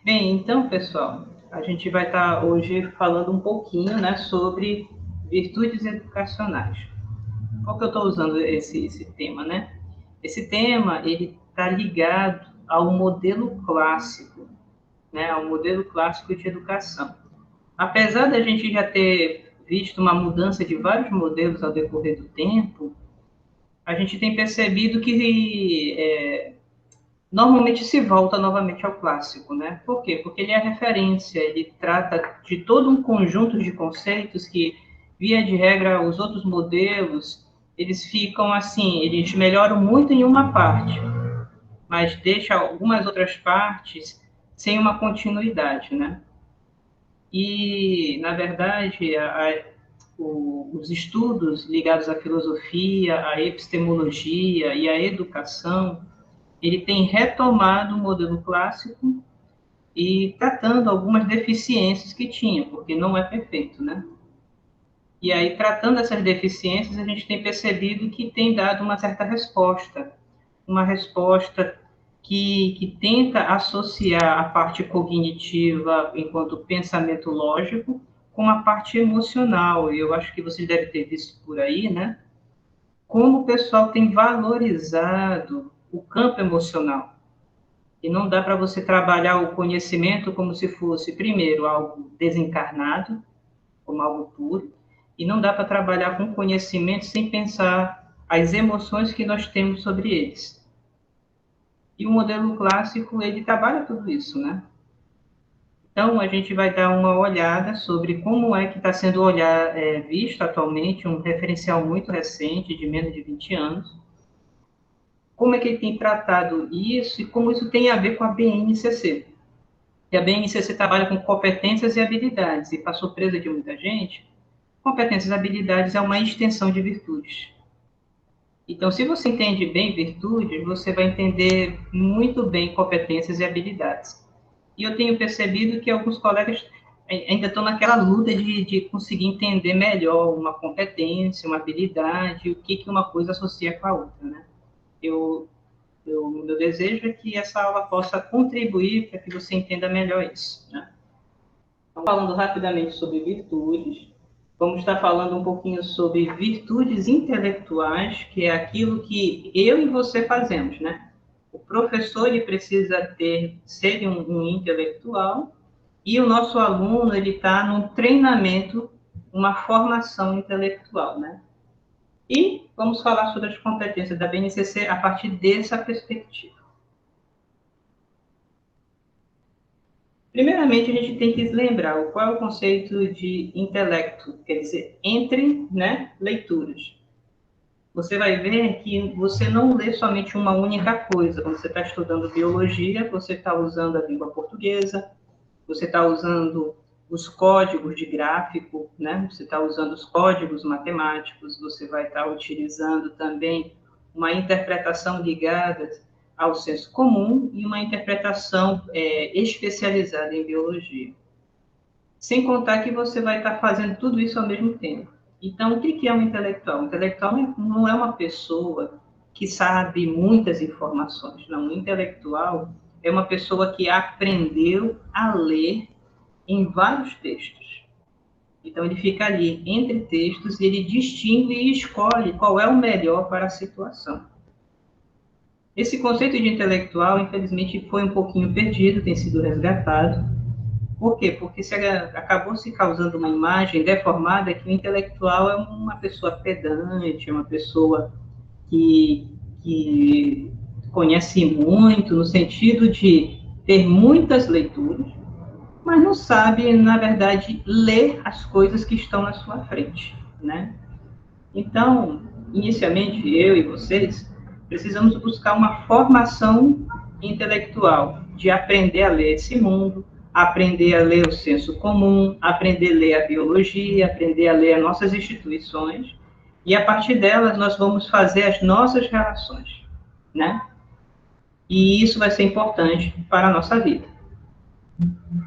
Bem, então, pessoal, a gente vai estar hoje falando um pouquinho, né, sobre virtudes educacionais. Por que eu estou usando esse tema, né? Esse tema, ele está ligado ao modelo clássico, né, ao modelo clássico de educação. Apesar da gente já ter visto uma mudança de vários modelos ao decorrer do tempo, a gente tem percebido que normalmente se volta novamente ao clássico, né? Por quê? Porque ele é referência, ele trata de todo um conjunto de conceitos que, via de regra, os outros modelos, eles ficam assim, eles melhoram muito em uma parte, mas deixa algumas outras partes sem uma continuidade, né? E, na verdade, os estudos ligados à filosofia, à epistemologia e à educação, ele tem retomado o modelo clássico e tratando algumas deficiências que tinha, porque não é perfeito, né? E aí, tratando essas deficiências, a gente tem percebido que tem dado uma certa resposta, uma resposta que tenta associar a parte cognitiva enquanto pensamento lógico com a parte emocional. E eu acho que vocês devem ter visto por aí, né? Como o pessoal tem valorizado o campo emocional. E não dá para você trabalhar o conhecimento como se fosse, primeiro, algo desencarnado, como algo puro, e não dá para trabalhar com conhecimento sem pensar as emoções que nós temos sobre eles. E o modelo clássico, ele trabalha tudo isso, né? Então, a gente vai dar uma olhada sobre como é que está sendo visto atualmente, um referencial muito recente, de menos de 20 anos, como é que ele tem tratado isso e como isso tem a ver com a BNCC. E a BNCC trabalha com competências e habilidades, e para surpresa de muita gente, competências e habilidades é uma extensão de virtudes. Então, se você entende bem virtudes, você vai entender muito bem competências e habilidades. E eu tenho percebido que alguns colegas ainda estão naquela luta de conseguir entender melhor uma competência, uma habilidade, o que uma coisa associa com a outra, né? Meu desejo é que essa aula possa contribuir para que você entenda melhor isso, né? Então, falando rapidamente sobre virtudes, vamos estar falando um pouquinho sobre virtudes intelectuais, que é aquilo que eu e você fazemos, né? O professor ele precisa ser um intelectual e o nosso aluno ele está num treinamento, uma formação intelectual, né? E vamos falar sobre as competências da BNCC a partir dessa perspectiva. Primeiramente, a gente tem que lembrar qual é o conceito de intelecto, quer dizer, entre, né, leituras. Você vai ver que você não lê somente uma única coisa. Quando você está estudando biologia, você está usando a língua portuguesa, você está usando os códigos de gráfico, né? Você está usando os códigos matemáticos, você vai estar utilizando também uma interpretação ligada ao senso comum e uma interpretação especializada em biologia. Sem contar que você vai estar fazendo tudo isso ao mesmo tempo. Então, o que é um intelectual? Um intelectual não é uma pessoa que sabe muitas informações. Não, um intelectual é uma pessoa que aprendeu a ler em vários textos. Então, ele fica ali entre textos e ele distingue e escolhe qual é o melhor para a situação. Esse conceito de intelectual, infelizmente, foi um pouquinho perdido, tem sido resgatado. Por quê? Porque acabou se causando uma imagem deformada que o intelectual é uma pessoa pedante, é uma pessoa que conhece muito, no sentido de ter muitas leituras, mas não sabe, na verdade, ler as coisas que estão na sua frente, né? Então, inicialmente, eu e vocês precisamos buscar uma formação intelectual, de aprender a ler esse mundo, aprender a ler o senso comum, aprender a ler a biologia, aprender a ler as nossas instituições, e a partir delas nós vamos fazer as nossas relações, né? E isso vai ser importante para a nossa vida.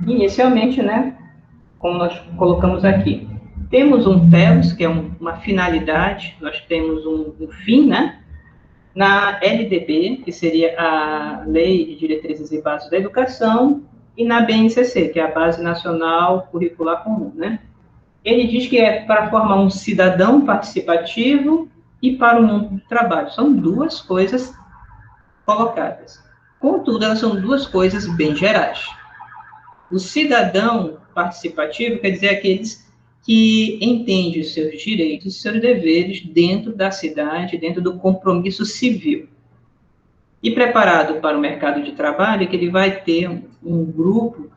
Inicialmente, né, como nós colocamos aqui, temos um telos, que é uma finalidade, nós temos um fim, né? na LDB, que seria a Lei de Diretrizes e Bases da Educação, e na BNCC, que é a Base Nacional Curricular Comum, né? Ele diz que é para formar um cidadão participativo e para o mundo do trabalho. São duas coisas colocadas. Contudo, elas são duas coisas bem gerais. O cidadão participativo quer dizer aqueles que entendem os seus direitos e seus deveres dentro da cidade, dentro do compromisso civil. E preparado para o mercado de trabalho, que ele vai ter um grupo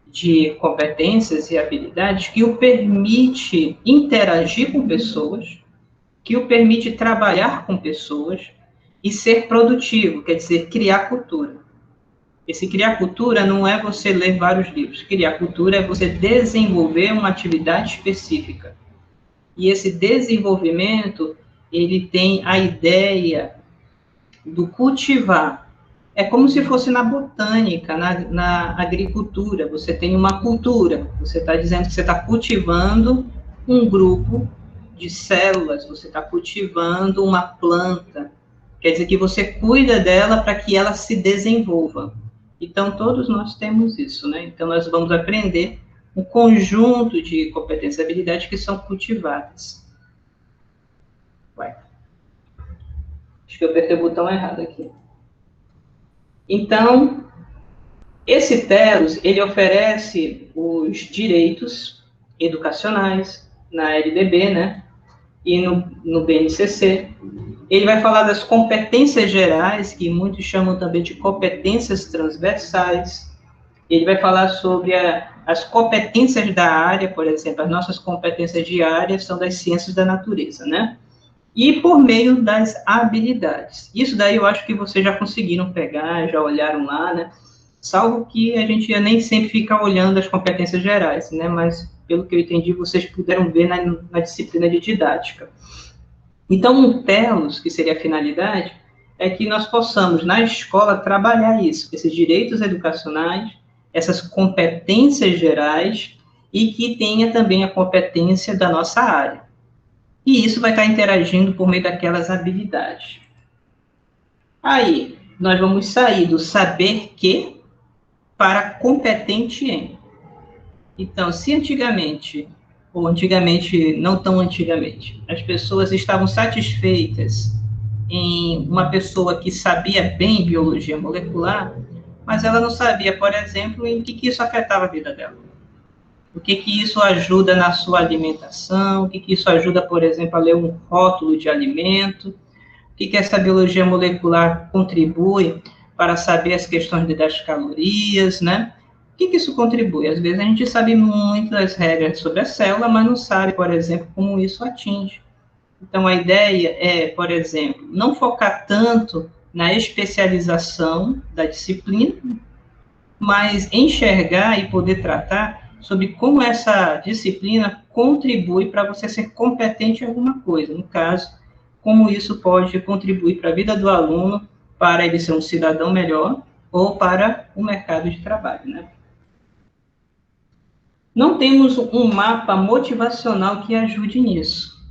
de competências e habilidades que o permite interagir com pessoas, que o permite trabalhar com pessoas e ser produtivo, quer dizer, criar cultura. Esse criar cultura não é você ler vários livros. Criar cultura é você desenvolver uma atividade específica. E esse desenvolvimento, ele tem a ideia do cultivar. É como se fosse na botânica, na agricultura. Você tem uma cultura. Você está dizendo que você está cultivando um grupo de células. Você está cultivando uma planta. Quer dizer que você cuida dela para que ela se desenvolva. Então, todos nós temos isso, né? Então, nós vamos aprender um conjunto de competências e habilidades que são cultivadas. Vai. Acho que eu apertei o botão errado aqui. Então, esse TELUS, ele oferece os direitos educacionais na LDB, né? E no BNCC. Ele vai falar das competências gerais, que muitos chamam também de competências transversais. Ele vai falar sobre as competências da área, por exemplo, as nossas competências diárias são das ciências da natureza, né? E por meio das habilidades. Isso daí eu acho que vocês já conseguiram pegar, já olharam lá, né? Salvo que a gente nem sempre fica olhando as competências gerais, né? Mas, pelo que eu entendi, vocês puderam ver na disciplina de didática. Então, um TELUS, que seria a finalidade, é que nós possamos, na escola, trabalhar isso, esses direitos educacionais, essas competências gerais, e que tenha também a competência da nossa área. E isso vai estar interagindo por meio daquelas habilidades. Aí, nós vamos sair do saber que para competente em. Então, se antigamente, ou antigamente, não tão antigamente, as pessoas estavam satisfeitas em uma pessoa que sabia bem biologia molecular, mas ela não sabia, por exemplo, em que isso afetava a vida dela. O que isso ajuda na sua alimentação, o que isso ajuda, por exemplo, a ler um rótulo de alimento, o que essa biologia molecular contribui para saber as questões das calorias, né? O que isso contribui? Às vezes a gente sabe muitas regras sobre a célula, mas não sabe, por exemplo, como isso atinge. Então, a ideia é, por exemplo, não focar tanto na especialização da disciplina, mas enxergar e poder tratar sobre como essa disciplina contribui para você ser competente em alguma coisa. No caso, como isso pode contribuir para a vida do aluno, para ele ser um cidadão melhor ou para o mercado de trabalho, né? Não temos um mapa motivacional que ajude nisso.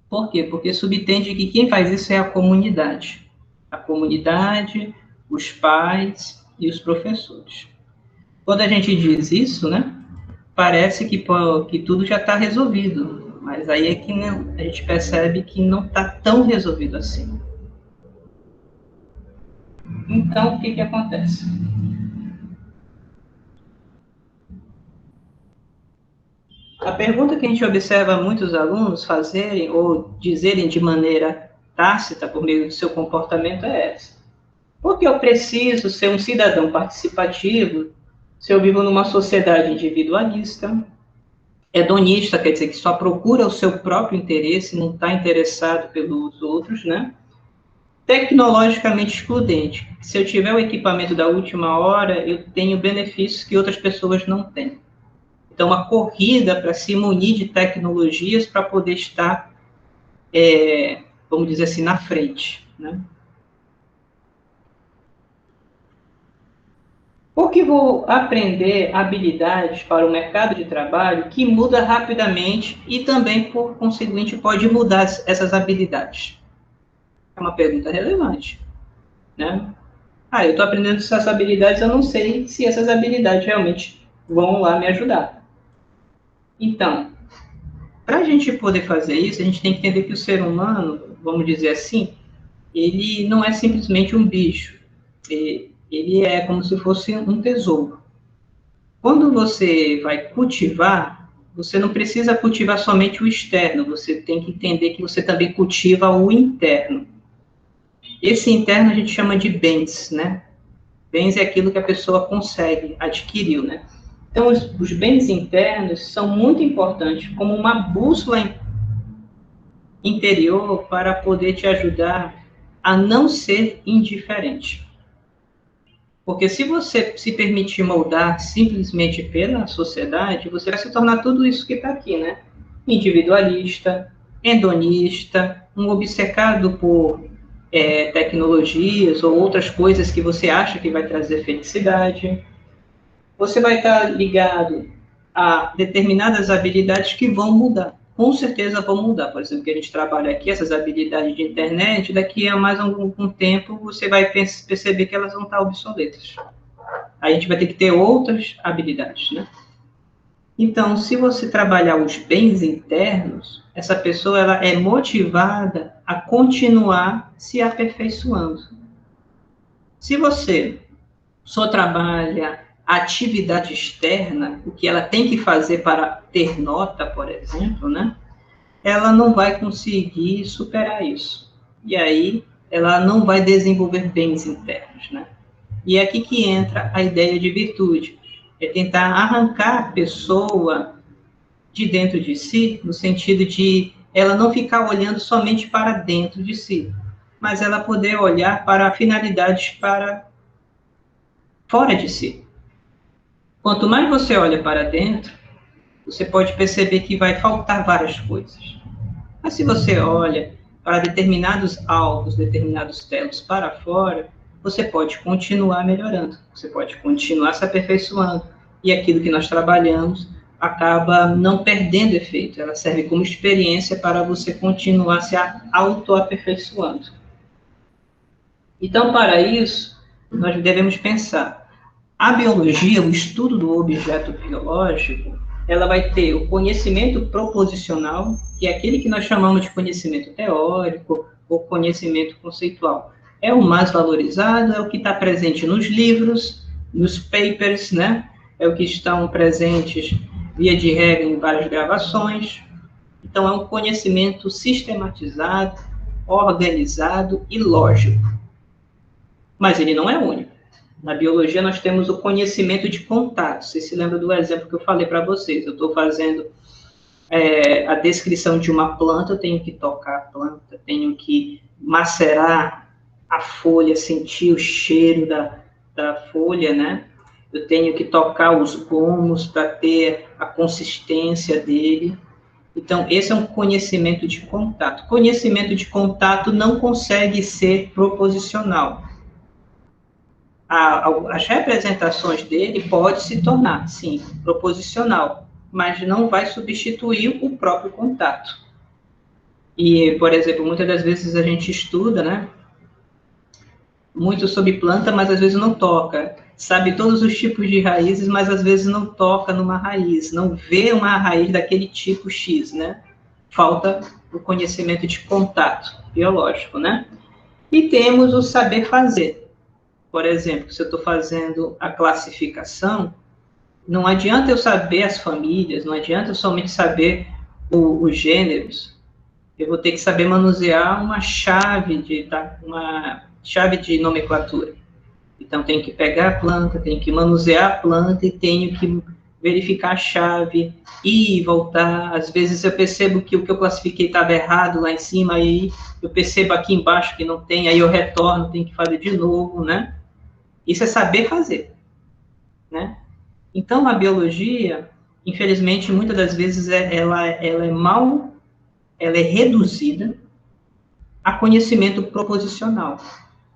Por quê? Porque subtende que quem faz isso é a comunidade. A comunidade, os pais e os professores. Quando a gente diz isso, né, parece que tudo já está resolvido, mas aí é que não, a gente percebe que não está tão resolvido assim. Então, o que acontece? A pergunta que a gente observa muitos alunos fazerem ou dizerem de maneira tácita por meio do seu comportamento é essa. Por que eu preciso ser um cidadão participativo se eu vivo numa sociedade individualista, hedonista, quer dizer que só procura o seu próprio interesse, não está interessado pelos outros, né? Tecnologicamente excludente. Se eu tiver o equipamento da última hora, eu tenho benefícios que outras pessoas não têm. Então, uma corrida para se munir de tecnologias para poder estar, vamos dizer assim, na frente, né? Porque vou aprender habilidades para o mercado de trabalho que muda rapidamente e também, por conseguinte, pode mudar essas habilidades. uma pergunta relevante, né? Ah, eu estou aprendendo essas habilidades, eu não sei se essas habilidades realmente vão lá me ajudar. Então, para a gente poder fazer isso, a gente tem que entender que o ser humano, vamos dizer assim, ele não é simplesmente um bicho. Ele é como se fosse um tesouro. Quando você vai cultivar, você não precisa cultivar somente o externo, você tem que entender que você também cultiva o interno. Esse interno a gente chama de bens, né? Bens é aquilo que a pessoa consegue, adquiriu, né? Então, os bens internos são muito importantes como uma bússola interior para poder te ajudar a não ser indiferente. Porque se você se permitir moldar simplesmente pela sociedade, você vai se tornar tudo isso que está aqui, né? Individualista, hedonista, um obcecado por tecnologias ou outras coisas que você acha que vai trazer felicidade. Você vai estar ligado a determinadas habilidades que vão mudar. Com certeza vão mudar. Por exemplo, que a gente trabalha aqui, essas habilidades de internet, daqui a mais algum tempo você vai perceber que elas vão estar obsoletas. A gente vai ter que ter outras habilidades, né? Então, se você trabalhar os bens internos, essa pessoa ela é motivada a continuar se aperfeiçoando. Se você só trabalha a atividade externa, o que ela tem que fazer para ter nota, por exemplo, né? Ela não vai conseguir superar isso. E aí, ela não vai desenvolver bens internos, né? E é aqui que entra a ideia de virtude. É tentar arrancar a pessoa de dentro de si, no sentido de ela não ficar olhando somente para dentro de si, mas ela poder olhar para finalidades para fora de si. Quanto mais você olha para dentro, você pode perceber que vai faltar várias coisas. Mas se você olha para determinados alvos, determinados telos para fora, você pode continuar melhorando, você pode continuar se aperfeiçoando. E aquilo que nós trabalhamos acaba não perdendo efeito, ela serve como experiência para você continuar se autoaperfeiçoando. Então, para isso, nós devemos pensar. A biologia, o estudo do objeto biológico, ela vai ter o conhecimento proposicional, que é aquele que nós chamamos de conhecimento teórico ou conhecimento conceitual. É o mais valorizado, é o que está presente nos livros, nos papers, né? É o que estão presentes, via de regra, em várias gravações. Então, é um conhecimento sistematizado, organizado e lógico. Mas ele não é único. Na biologia, nós temos o conhecimento de contato. Você se lembra do exemplo que eu falei para vocês? Eu estou fazendo a descrição de uma planta, eu tenho que tocar a planta, tenho que macerar a folha, sentir o cheiro da folha, né? Eu tenho que tocar os gomos para ter a consistência dele. Então, esse é um conhecimento de contato. Conhecimento de contato não consegue ser proposicional. As representações dele pode se tornar, sim, proposicional, mas não vai substituir o próprio contato. E, por exemplo, muitas das vezes a gente estuda, né, muito sobre planta, mas às vezes não toca. Sabe todos os tipos de raízes, mas às vezes não toca numa raiz, não vê uma raiz daquele tipo X, né? Falta o conhecimento de contato biológico, né? E temos o saber fazer. Por exemplo, se eu estou fazendo a classificação, não adianta eu saber as famílias, não adianta eu somente saber os gêneros, eu vou ter que saber manusear uma chave de nomenclatura. Então, tenho que pegar a planta, tenho que manusear a planta e tenho que verificar a chave, ir e voltar. Às vezes eu percebo que o que eu classifiquei estava errado lá em cima, aí eu percebo aqui embaixo que não tem, aí eu retorno, tenho que fazer de novo, né? Isso é saber fazer, né? Então, a biologia, infelizmente, muitas das vezes, ela é reduzida a conhecimento proposicional.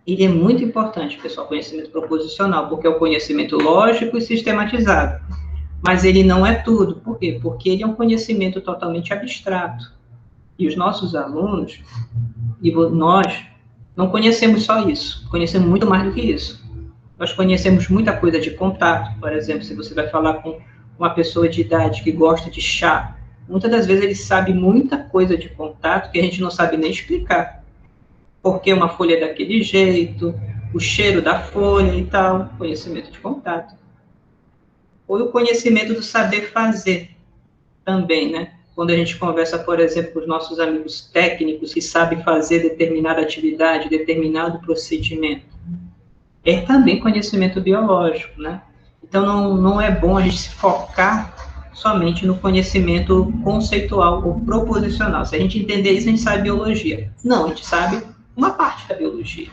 Ele é muito importante, pessoal, conhecimento proposicional, porque é o conhecimento lógico e sistematizado. Mas ele não é tudo. Por quê? Porque ele é um conhecimento totalmente abstrato. E os nossos alunos, e nós, Não conhecemos só isso, conhecemos muito mais do que isso. Nós conhecemos muita coisa de contato, por exemplo, se você vai falar com uma pessoa de idade que gosta de chá, muitas das vezes ele sabe muita coisa de contato que a gente não sabe nem explicar. Porque uma folha é daquele jeito, o cheiro da folha e tal, conhecimento de contato. Ou o conhecimento do saber fazer também, né? Quando a gente conversa, por exemplo, com os nossos amigos técnicos que sabem fazer determinada atividade, determinado procedimento, é também conhecimento biológico, né? Então, não é bom a gente se focar somente no conhecimento conceitual ou proposicional. Se a gente entender isso, a gente sabe biologia. Não, a gente sabe uma parte da biologia.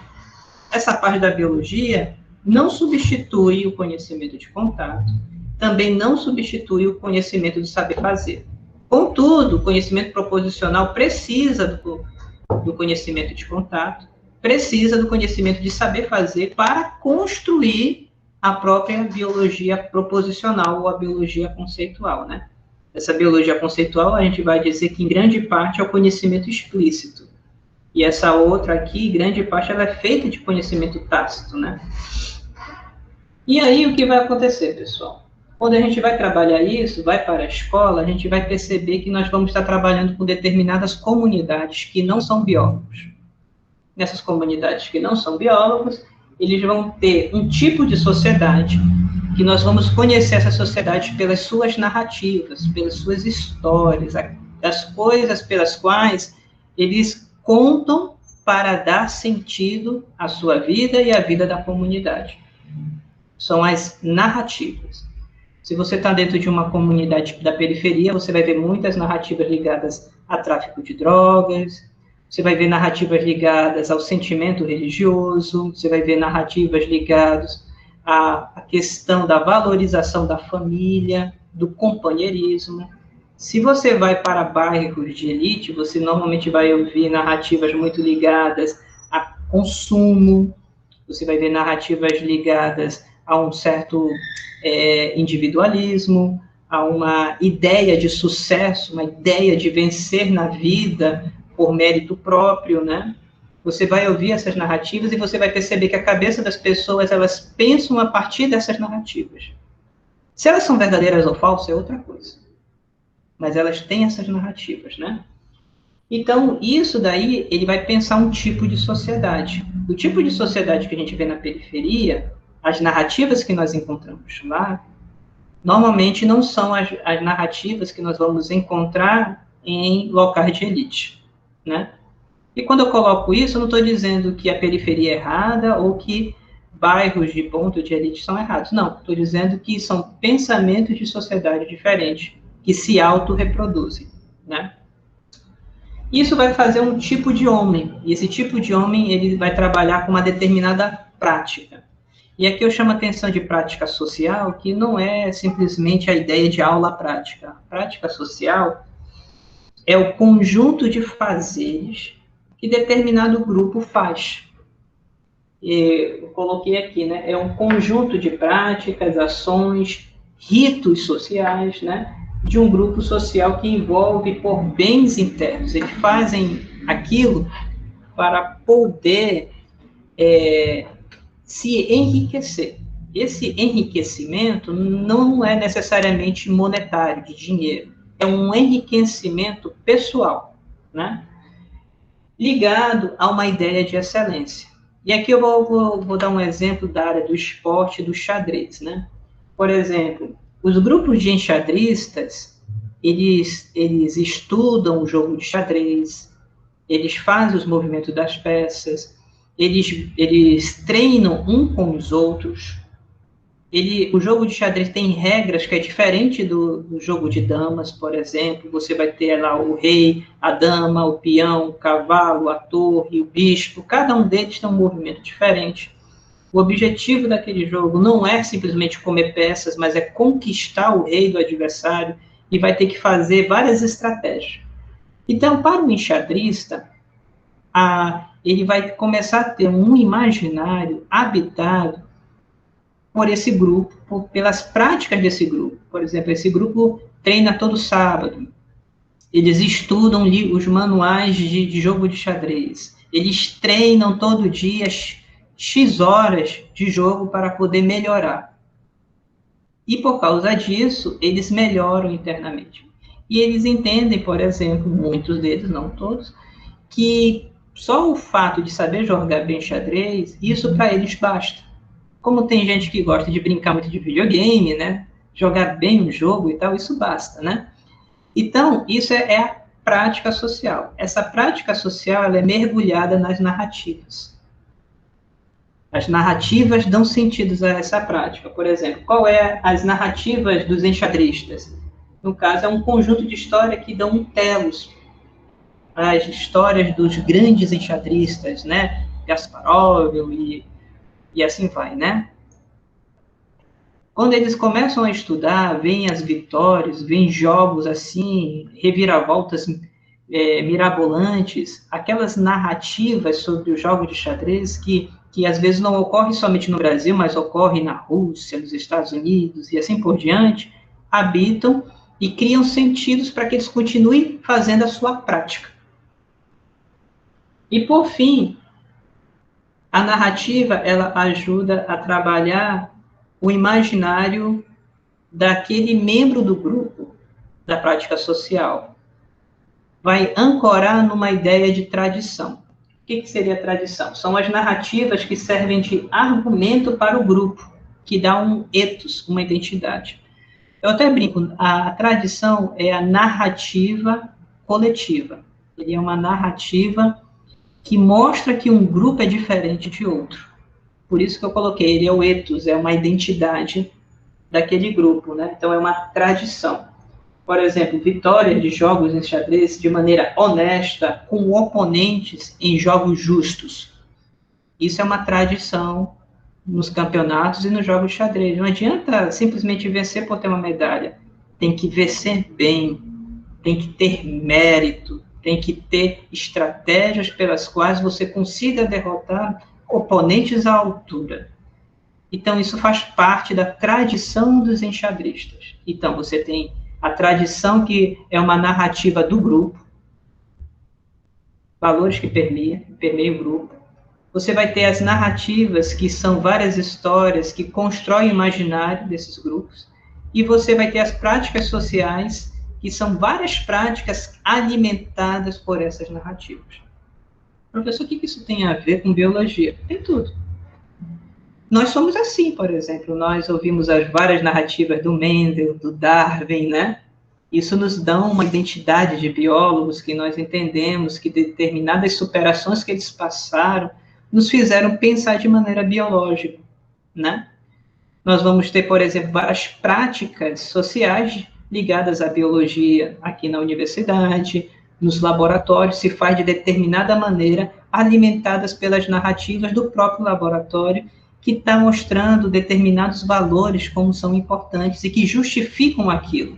Essa parte da biologia não substitui o conhecimento de contato, também não substitui o conhecimento do saber fazer. Contudo, o conhecimento proposicional precisa do conhecimento de contato, precisa do conhecimento de saber fazer para construir a própria biologia proposicional ou a biologia conceitual, né? Essa biologia conceitual, a gente vai dizer que, em grande parte, é o conhecimento explícito. E essa outra aqui, grande parte, ela é feita de conhecimento tácito, né? E aí, o que vai acontecer, pessoal? Quando a gente vai trabalhar isso, vai para a escola, a gente vai perceber que nós vamos estar trabalhando com determinadas comunidades que não são biólogos. Nessas comunidades que não são biólogos, eles vão ter um tipo de sociedade que nós vamos conhecer essa sociedade pelas suas narrativas, pelas suas histórias, as coisas pelas quais eles contam para dar sentido à sua vida e à vida da comunidade. São as narrativas. Se você está dentro de uma comunidade da periferia, você vai ver muitas narrativas ligadas a tráfico de drogas, você vai ver narrativas ligadas ao sentimento religioso, você vai ver narrativas ligadas à questão da valorização da família, do companheirismo. Se você vai para bairros de elite, você normalmente vai ouvir narrativas muito ligadas a consumo, você vai ver narrativas ligadas a um certo individualismo, a uma ideia de sucesso, uma ideia de vencer na vida por mérito próprio, né? Você vai ouvir essas narrativas e você vai perceber que a cabeça das pessoas, elas pensam a partir dessas narrativas. Se elas são verdadeiras ou falsas, é outra coisa. Mas elas têm essas narrativas, né? Então, isso daí, ele vai pensar um tipo de sociedade. O tipo de sociedade que a gente vê na periferia, as narrativas que nós encontramos lá, normalmente não são as narrativas que nós vamos encontrar em locais de elite, né? E quando eu coloco isso, eu não estou dizendo que a periferia é errada ou que bairros de ponto de elite são errados. Não, estou dizendo que são pensamentos de sociedade diferentes que se autorreproduzem, né? Isso vai fazer um tipo de homem, e esse tipo de homem, ele vai trabalhar com uma determinada prática. E aqui eu chamo a atenção de prática social, que não é simplesmente a ideia de aula prática. A prática social é o conjunto de fazeres que determinado grupo faz. E eu coloquei aqui, né? É um conjunto de práticas, ações, ritos sociais, né? De um grupo social que envolve por bens internos. Eles fazem aquilo para poder se enriquecer. Esse enriquecimento não é necessariamente monetário, de dinheiro. É um enriquecimento pessoal, né? Ligado a uma ideia de excelência. E aqui eu vou dar um exemplo da área do esporte, do xadrez, né? Por exemplo, os grupos de enxadristas, eles estudam o jogo de xadrez, eles fazem os movimentos das peças, eles treinam um com os outros. O jogo de xadrez tem regras que é diferente do jogo de damas, por exemplo. Você vai ter lá o rei, a dama, o peão, o cavalo, a torre, o bispo. Cada um deles tem um movimento diferente. O objetivo daquele jogo não é simplesmente comer peças, mas é conquistar o rei do adversário e vai ter que fazer várias estratégias. Então, para o enxadrista, ele vai começar a ter um imaginário habitado por esse grupo, pelas práticas desse grupo. Por exemplo, esse grupo treina todo sábado. Eles estudam os manuais de jogo de xadrez. Eles treinam todo dia X horas de jogo para poder melhorar. E por causa disso, eles melhoram internamente. E eles entendem, por exemplo, muitos deles, não todos, que só o fato de saber jogar bem xadrez, isso para eles basta. Como tem gente que gosta de brincar muito de videogame, né? Jogar bem o jogo e tal, isso basta, né? Então, isso é a prática social. Essa prática social ela é mergulhada nas narrativas. As narrativas dão sentido a essa prática. Por exemplo, qual é as narrativas dos enxadristas? No caso, é um conjunto de histórias que dão telos às histórias dos grandes enxadristas, né? Kasparov e assim vai, né? Quando eles começam a estudar, veem as vitórias, veem jogos assim, reviravoltas mirabolantes, aquelas narrativas sobre os jogos de xadrez que às vezes não ocorrem somente no Brasil, mas ocorrem na Rússia, nos Estados Unidos e assim por diante, habitam e criam sentidos para que eles continuem fazendo a sua prática. E por fim, a narrativa ela ajuda a trabalhar o imaginário daquele membro do grupo da prática social. Vai ancorar numa ideia de tradição. O que seria tradição? São as narrativas que servem de argumento para o grupo, que dá um ethos, uma identidade. Eu até brinco, a tradição é a narrativa coletiva. Ele é uma narrativa que mostra que um grupo é diferente de outro. Por isso que eu coloquei, ele é o ethos, é uma identidade daquele grupo, né? Então é uma tradição. Por exemplo, vitória de jogos em xadrez de maneira honesta, com oponentes em jogos justos. Isso é uma tradição nos campeonatos e nos jogos de xadrez. Não adianta simplesmente vencer por ter uma medalha. Tem que vencer bem, tem que ter mérito, tem que ter estratégias pelas quais você consiga derrotar oponentes à altura. Então, isso faz parte da tradição dos enxadristas. Então, você tem a tradição que é uma narrativa do grupo, valores que permeiam o grupo. Você vai ter as narrativas, que são várias histórias que constroem o imaginário desses grupos. E você vai ter as práticas sociais, que são várias práticas alimentadas por essas narrativas. Professor, o que isso tem a ver com biologia? Tem tudo. Nós somos assim, por exemplo, nós ouvimos as várias narrativas do Mendel, do Darwin, né? Isso nos dá uma identidade de biólogos que nós entendemos que determinadas superações que eles passaram nos fizeram pensar de maneira biológica, né? Nós vamos ter, por exemplo, várias práticas sociais ligadas à biologia aqui na universidade, nos laboratórios, se faz de determinada maneira, alimentadas pelas narrativas do próprio laboratório, que está mostrando determinados valores como são importantes e que justificam aquilo.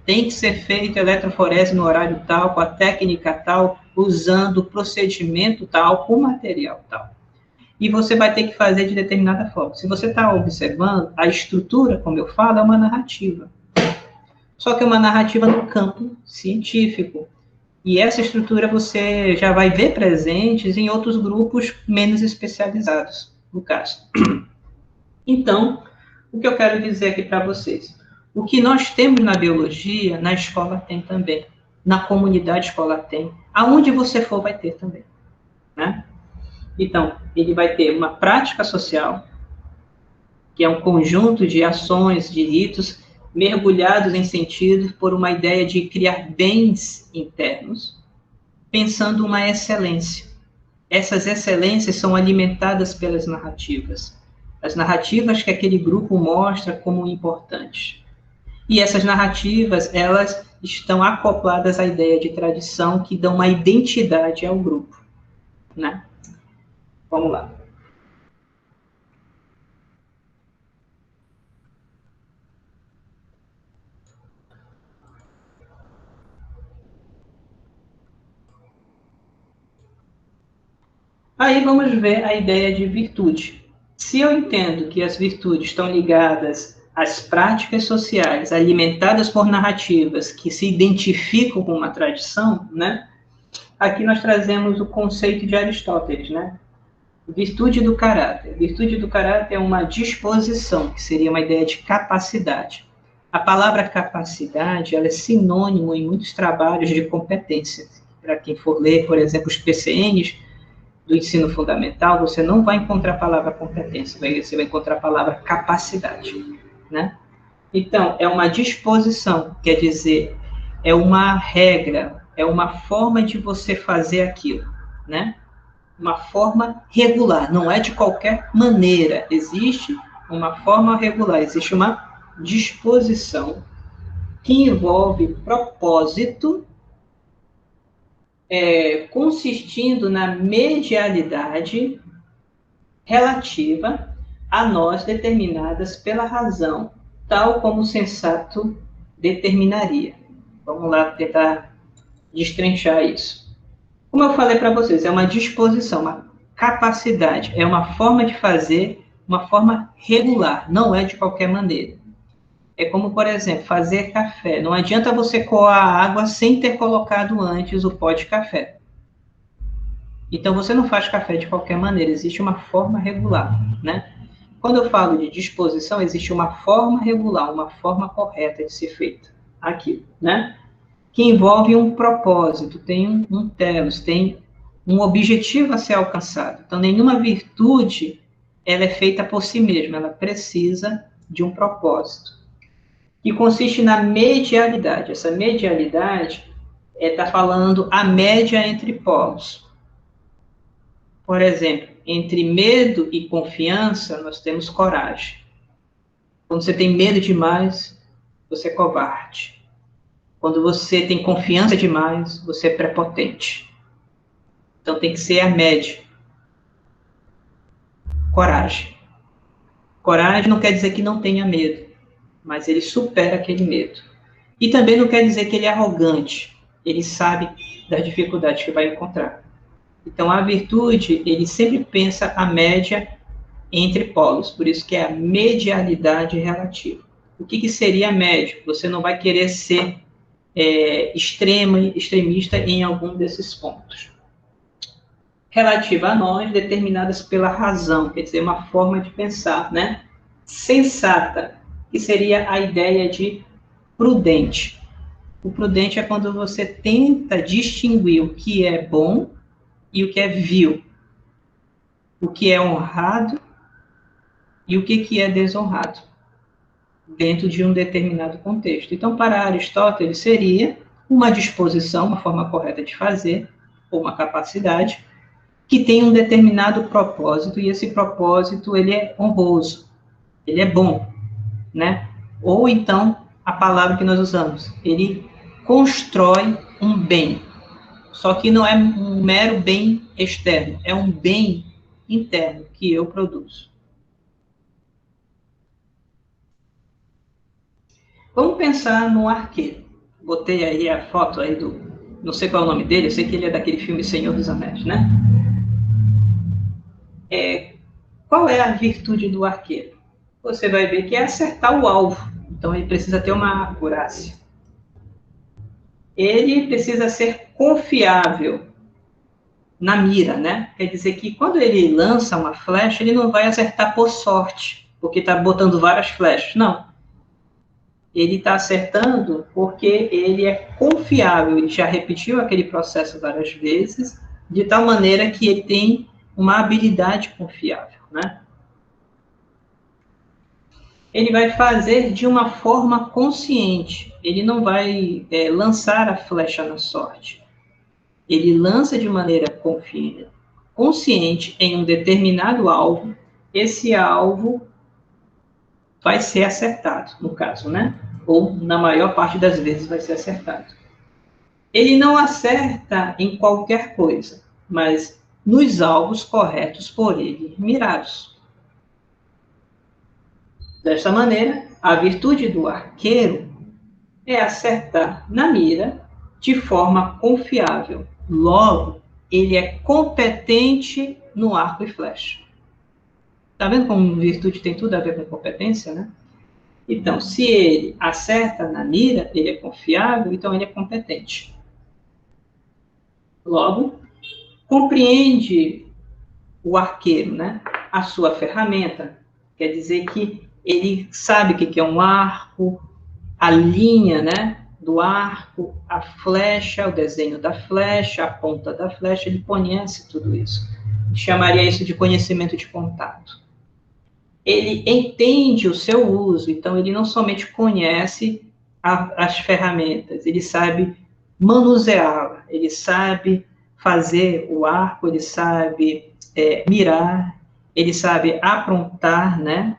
Tem que ser feito eletroforese no horário tal, com a técnica tal, usando o procedimento tal, com o material tal. E você vai ter que fazer de determinada forma. Se você está observando, a estrutura, como eu falo, é uma narrativa. Só que é uma narrativa no campo científico. E essa estrutura você já vai ver presentes em outros grupos menos especializados, no caso. Então, o que eu quero dizer aqui para vocês? O que nós temos na biologia, na escola tem também. Na comunidade escolar tem. Aonde você for, vai ter também. Né? Então, ele vai ter uma prática social, que é um conjunto de ações, de ritos, mergulhados em sentido por uma ideia de criar bens internos, pensando uma excelência. Essas excelências são alimentadas pelas narrativas. As narrativas que aquele grupo mostra como importantes. E essas narrativas, elas estão acopladas à ideia de tradição que dão uma identidade ao grupo. Né? Vamos lá. Aí vamos ver a ideia de virtude. Se eu entendo que as virtudes estão ligadas às práticas sociais, alimentadas por narrativas que se identificam com uma tradição, né? aqui nós trazemos o conceito de Aristóteles, né? Virtude do caráter. Virtude do caráter é uma disposição, que seria uma ideia de capacidade. A palavra capacidade, ela é sinônimo em muitos trabalhos de competência. Para quem for ler, por exemplo, os PCNs do ensino fundamental, você não vai encontrar a palavra competência, você vai encontrar a palavra capacidade, né? Então, é uma disposição, quer dizer, é uma regra, é uma forma de você fazer aquilo, né? Uma forma regular, não é de qualquer maneira. Existe uma forma regular, existe uma disposição que envolve propósito, consistindo na medialidade relativa a nós determinadas pela razão, tal como o sensato determinaria. Vamos lá tentar destrinchar isso. Como eu falei para vocês, é uma disposição, uma capacidade, é uma forma de fazer, uma forma regular, não é de qualquer maneira. É como, por exemplo, fazer café. Não adianta você coar a água sem ter colocado antes o pó de café. Então, você não faz café de qualquer maneira, existe uma forma regular, né? Quando eu falo de disposição, existe uma forma regular, uma forma correta de ser feita aqui, né? Que envolve um propósito, tem um telos, tem um objetivo a ser alcançado. Então, nenhuma virtude ela é feita por si mesma, ela precisa de um propósito, que consiste na medialidade. Essa medialidade está falando a média entre polos. Por exemplo, entre medo e confiança, nós temos coragem. Quando você tem medo demais, você é covarde. Quando você tem confiança demais, você é prepotente. Então tem que ser a média. Coragem. Coragem não quer dizer que não tenha medo, mas ele supera aquele medo. E também não quer dizer que ele é arrogante. Ele sabe das dificuldades que vai encontrar. Então a virtude, ele sempre pensa a média entre polos, por isso que é a medialidade relativa. O que seria a média? Você não vai querer ser extremista em algum desses pontos. Relativa a nós, determinadas pela razão, quer dizer, uma forma de pensar, né? Sensata, que seria a ideia de prudente. O prudente é quando você tenta distinguir o que é bom e o que é vil, o que é honrado e o que é desonrado, dentro de um determinado contexto. Então, para Aristóteles, seria uma disposição, uma forma correta de fazer, ou uma capacidade, que tem um determinado propósito, e esse propósito, ele é honroso, ele é bom, né? Ou então, a palavra que nós usamos, ele constrói um bem, só que não é um mero bem externo, é um bem interno que eu produzo. Vamos pensar no arqueiro. Botei aí a foto aí não sei qual é o nome dele, eu sei que ele é daquele filme Senhor dos Anéis, né? Qual é a virtude do arqueiro? Você vai ver que é acertar o alvo. Então ele precisa ter uma acurácia. Ele precisa ser confiável na mira, né? Quer dizer que quando ele lança uma flecha, ele não vai acertar por sorte, porque está botando várias flechas. Não. Ele está acertando porque ele é confiável, ele já repetiu aquele processo várias vezes, de tal maneira que ele tem uma habilidade confiável, né? Ele vai fazer de uma forma consciente, ele não vai lançar a flecha na sorte. Ele lança de maneira consciente em um determinado alvo, esse alvo vai ser acertado, no caso, né? Ou na maior parte das vezes vai ser acertado. Ele não acerta em qualquer coisa, mas nos alvos corretos por ele mirados. Desta maneira, a virtude do arqueiro é acertar na mira de forma confiável. Logo, ele é competente no arco e flecha. Está vendo como virtude tem tudo a ver com competência, né? Então, se ele acerta na mira, ele é confiável, então ele é competente. Logo, compreende o arqueiro, né, a sua ferramenta. Quer dizer que ele sabe o que é um arco, a linha, né, do arco, a flecha, o desenho da flecha, a ponta da flecha, ele conhece tudo isso. Chamaria isso de conhecimento de contato. Ele entende o seu uso, então ele não somente conhece as ferramentas, ele sabe manuseá-la, ele sabe fazer o arco, ele sabe mirar, ele sabe aprontar, né?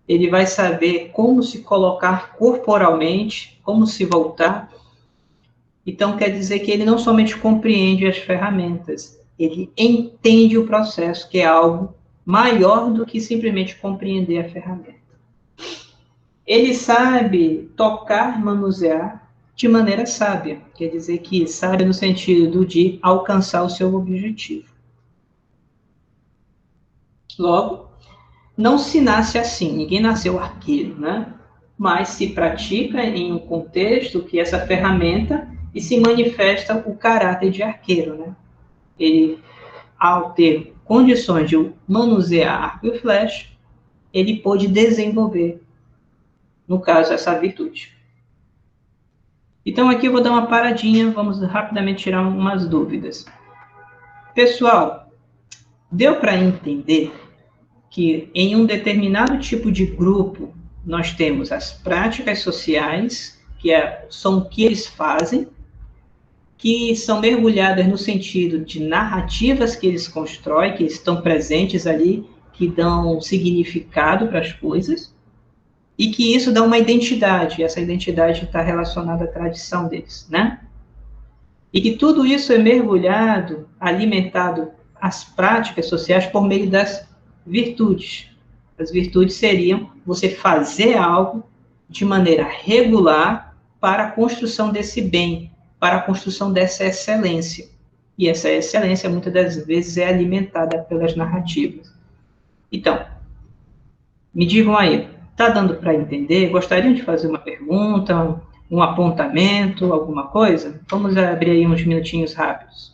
Ele vai saber como se colocar corporalmente, como se voltar. Então, quer dizer que ele não somente compreende as ferramentas, ele entende o processo, que é algo maior do que simplesmente compreender a ferramenta. Ele sabe tocar, manusear de maneira sábia, quer dizer que sábia no sentido de alcançar o seu objetivo. Logo, não se nasce assim, ninguém nasceu arqueiro, né? Mas se pratica em um contexto que essa ferramenta e se manifesta o caráter de arqueiro, né? Ele, ao ter condições de manusear arco e flecha, ele pôde desenvolver, no caso, essa virtude. Então, aqui eu vou dar uma paradinha, vamos rapidamente tirar umas dúvidas. Pessoal, deu para entender que em um determinado tipo de grupo, nós temos as práticas sociais, que são o que eles fazem, que são mergulhadas no sentido de narrativas que eles constroem, que estão presentes ali, que dão significado para as coisas, e que isso dá uma identidade, e essa identidade está relacionada à tradição deles, né? E que tudo isso é mergulhado, alimentado, as práticas sociais por meio das virtudes. As virtudes seriam você fazer algo de maneira regular para a construção desse bem, para a construção dessa excelência. E essa excelência, muitas das vezes, é alimentada pelas narrativas. Então, me digam aí, está dando para entender? Gostariam de fazer uma pergunta, um apontamento, alguma coisa? Vamos abrir aí uns minutinhos rápidos.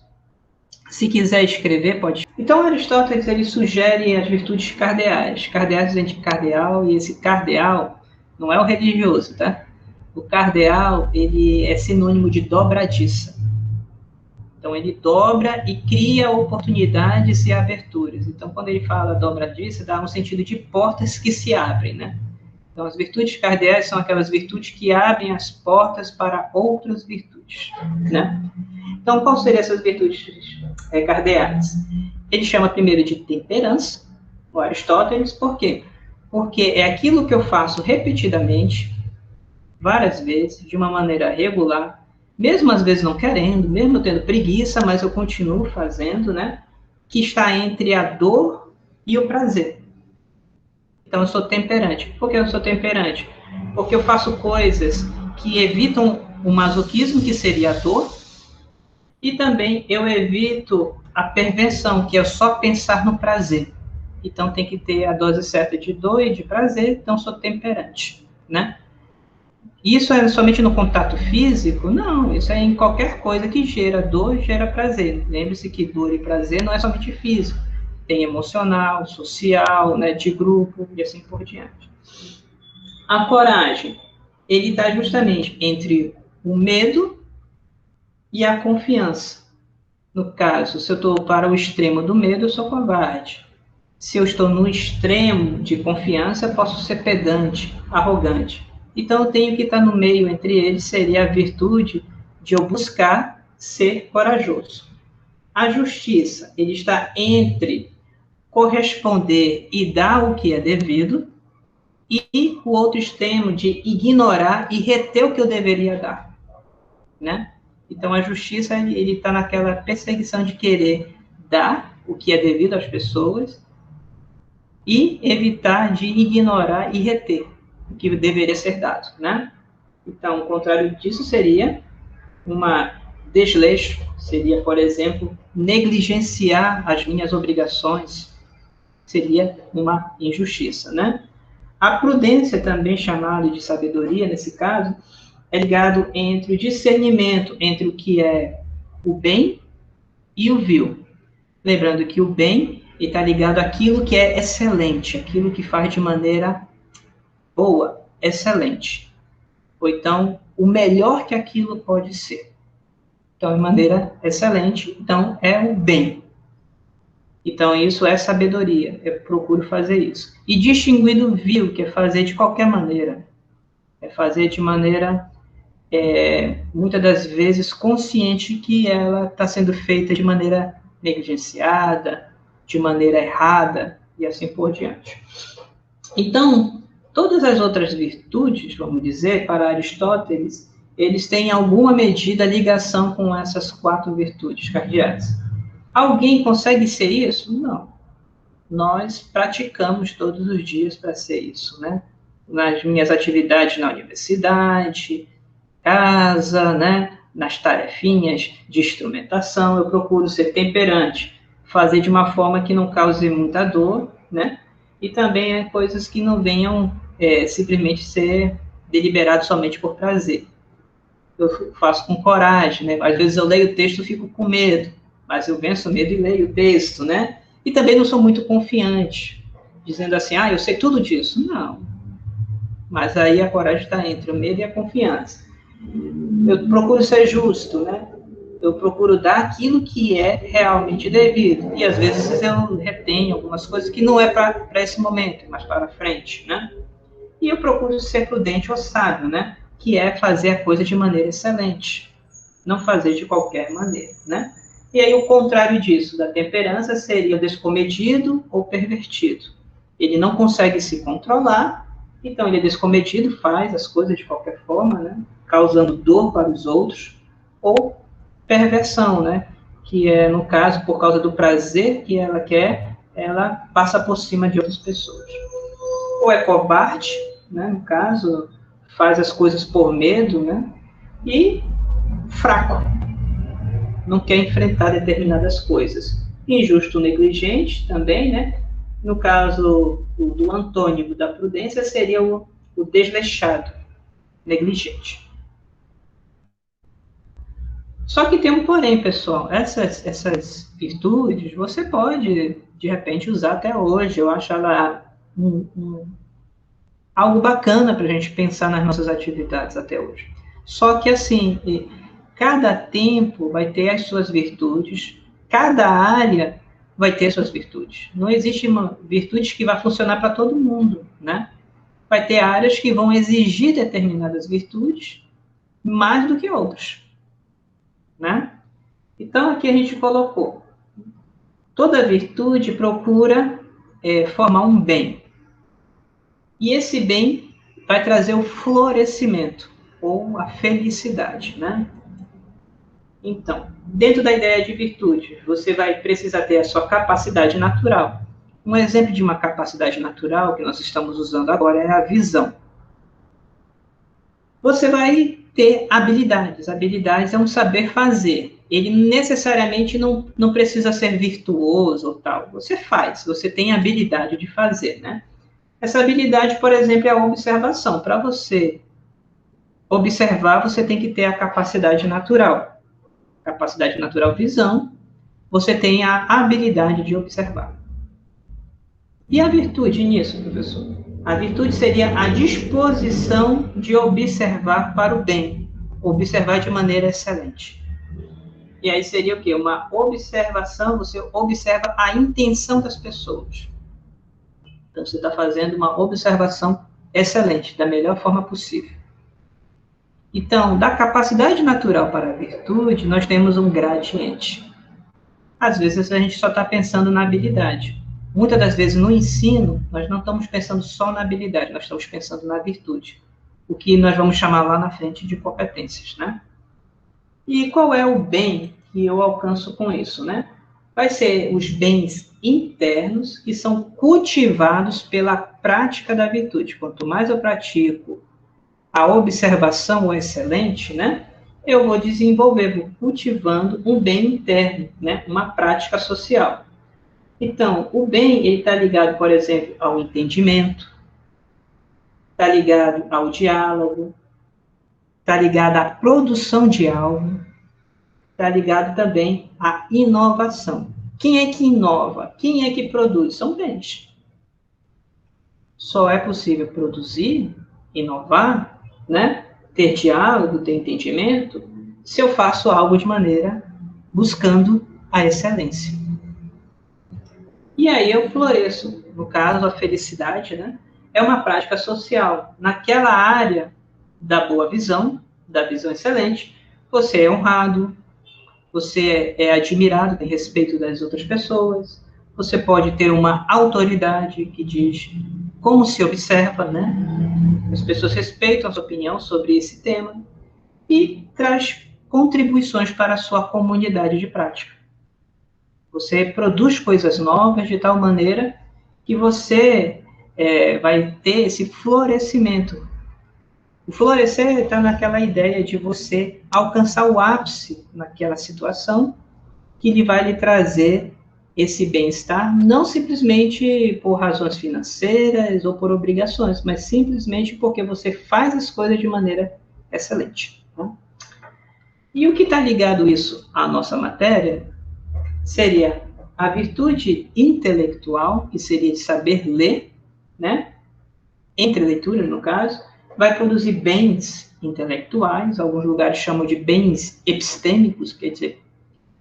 Se quiser escrever, pode. Então, Aristóteles, ele sugere as virtudes cardeais. Cardeais vem de cardeal, e esse cardeal não é o religioso, tá? O cardeal, ele é sinônimo de dobradiça. Então, ele dobra e cria oportunidades e aberturas. Então, quando ele fala dobradiça, dá um sentido de portas que se abrem, né? Então, as virtudes cardeais são aquelas virtudes que abrem as portas para outras virtudes, né? Então, quais seriam essas virtudes cardeais? Ele chama primeiro de temperança, o Aristóteles, por quê? Porque é aquilo que eu faço repetidamente, várias vezes, de uma maneira regular, mesmo às vezes não querendo, mesmo tendo preguiça, mas eu continuo fazendo, né? Que está entre a dor e o prazer. Então, eu sou temperante. Por que eu sou temperante? Porque eu faço coisas que evitam o masoquismo, que seria a dor, e também eu evito a perversão, que é só pensar no prazer. Então, tem que ter a dose certa de dor e de prazer, então sou temperante, né? Isso é somente no contato físico? Não, isso é em qualquer coisa que gera dor e gera prazer. Lembre-se que dor e prazer não é somente físico, tem emocional, social, né, de grupo e assim por diante. A coragem, ele está justamente entre o medo e a confiança. No caso, se eu estou para o extremo do medo, eu sou covarde. Se eu estou no extremo de confiança, eu posso ser pedante, arrogante. Então, eu tenho que estar no meio entre eles, seria a virtude de eu buscar ser corajoso. A justiça, ele está entre corresponder e dar o que é devido, e o outro extremo de ignorar e reter o que eu deveria dar, né? Então, a justiça, ele está naquela perseguição de querer dar o que é devido às pessoas e evitar de ignorar e reter o que deveria ser dado, né? Então, o contrário disso seria uma desleixo, seria, por exemplo, negligenciar as minhas obrigações, seria uma injustiça, né? A prudência, também chamada de sabedoria, nesse caso, é ligado entre o discernimento entre o que é o bem e o vil. Lembrando que o bem está ligado àquilo que é excelente, aquilo que faz de maneira boa, excelente. Ou então, o melhor que aquilo pode ser. Então, de maneira excelente, então é o bem. Então, isso é sabedoria, eu procuro fazer isso. E distinguir do vil, que é fazer de qualquer maneira. É fazer de maneira, muitas das vezes, consciente que ela está sendo feita de maneira negligenciada, de maneira errada, e assim por diante. Então, todas as outras virtudes, vamos dizer, para Aristóteles, eles têm em alguma medida ligação com essas 4 virtudes cardeais. Alguém consegue ser isso? Não. Nós praticamos todos os dias para ser isso, né? Nas minhas atividades na universidade, casa, né? Nas tarefinhas de instrumentação, eu procuro ser temperante, fazer de uma forma que não cause muita dor, né? E também coisas que não venham simplesmente ser deliberadas somente por prazer. Eu faço com coragem, né? Às vezes eu leio o texto e fico com medo, mas eu venço o medo e leio o texto, né? E também não sou muito confiante, dizendo assim, eu sei tudo disso. Não. Mas aí a coragem está entre o medo e a confiança. Eu procuro ser justo, né? Eu procuro dar aquilo que é realmente devido. E às vezes eu retenho algumas coisas que não é para esse momento, mas para frente, né? E eu procuro ser prudente ou sábio, né? Que é fazer a coisa de maneira excelente. Não fazer de qualquer maneira, né? E aí o contrário disso, da temperança, seria o descomedido ou pervertido. Ele não consegue se controlar, então ele é descomedido, faz as coisas de qualquer forma, né? Causando dor para os outros, ou perversão, né? Que é, no caso, por causa do prazer que ela quer, ela passa por cima de outras pessoas. Ou é covarde, né? No caso, faz as coisas por medo, né? E fraco, não quer enfrentar determinadas coisas. Injusto, negligente também, né? No caso do antônimo da prudência, seria o desleixado, negligente. Só que tem um porém, pessoal. Essas virtudes você pode, de repente, usar até hoje. Eu acho ela algo bacana para a gente pensar nas nossas atividades até hoje. Só que, assim, cada tempo vai ter as suas virtudes, cada área vai ter suas virtudes. Não existe uma virtude que vai funcionar para todo mundo, né? Vai ter áreas que vão exigir determinadas virtudes mais do que outras, né? Então, aqui a gente colocou, toda virtude procura formar um bem. E esse bem vai trazer o florescimento, ou a felicidade, né? Então, dentro da ideia de virtude, você vai precisar ter a sua capacidade natural. Um exemplo de uma capacidade natural que nós estamos usando agora é a visão. Você vai ter habilidades. Habilidades é um saber fazer. Ele necessariamente não precisa ser virtuoso ou tal. Você faz, você tem habilidade de fazer, né? Essa habilidade, por exemplo, é a observação. Para você observar, você tem que ter a capacidade natural. Capacidade natural, visão. Você tem a habilidade de observar. E a virtude nisso, professor? A virtude seria a disposição de observar para o bem, observar de maneira excelente. E aí seria o quê? Uma observação, você observa a intenção das pessoas. Então, você está fazendo uma observação excelente, da melhor forma possível. Então, da capacidade natural para a virtude, nós temos um gradiente. Às vezes, a gente só está pensando na habilidade. Muitas das vezes, no ensino, nós não estamos pensando só na habilidade, nós estamos pensando na virtude. O que nós vamos chamar lá na frente de competências, né? E qual é o bem que eu alcanço com isso, né? Vai ser os bens internos que são cultivados pela prática da virtude. Quanto mais eu pratico a observação excelente, né? Eu vou desenvolver, vou cultivando um bem interno, né? Uma prática social. Então, o bem, ele está ligado, por exemplo, ao entendimento, está ligado ao diálogo, está ligado à produção de algo, está ligado também à inovação. Quem é que inova? Quem é que produz? São bens. Só é possível produzir, inovar, né? Ter diálogo, ter entendimento, se eu faço algo de maneira buscando a excelência. E aí eu floresço. No caso, a felicidade, né? É uma prática social. Naquela área da boa visão, da visão excelente, você é honrado, você é admirado, tem respeito das outras pessoas, você pode ter uma autoridade que diz como se observa, né? As pessoas respeitam a sua opinião sobre esse tema e traz contribuições para a sua comunidade de prática. Você produz coisas novas de tal maneira que você vai ter esse florescimento. O florescer está naquela ideia de você alcançar o ápice naquela situação que lhe trazer esse bem-estar, não simplesmente por razões financeiras ou por obrigações, mas simplesmente porque você faz as coisas de maneira excelente. Tá? E o que está ligado isso à nossa matéria seria a virtude intelectual, que seria de saber ler, né? Entre leitura, no caso, vai produzir bens intelectuais, alguns lugares chamam de bens epistêmicos, quer dizer,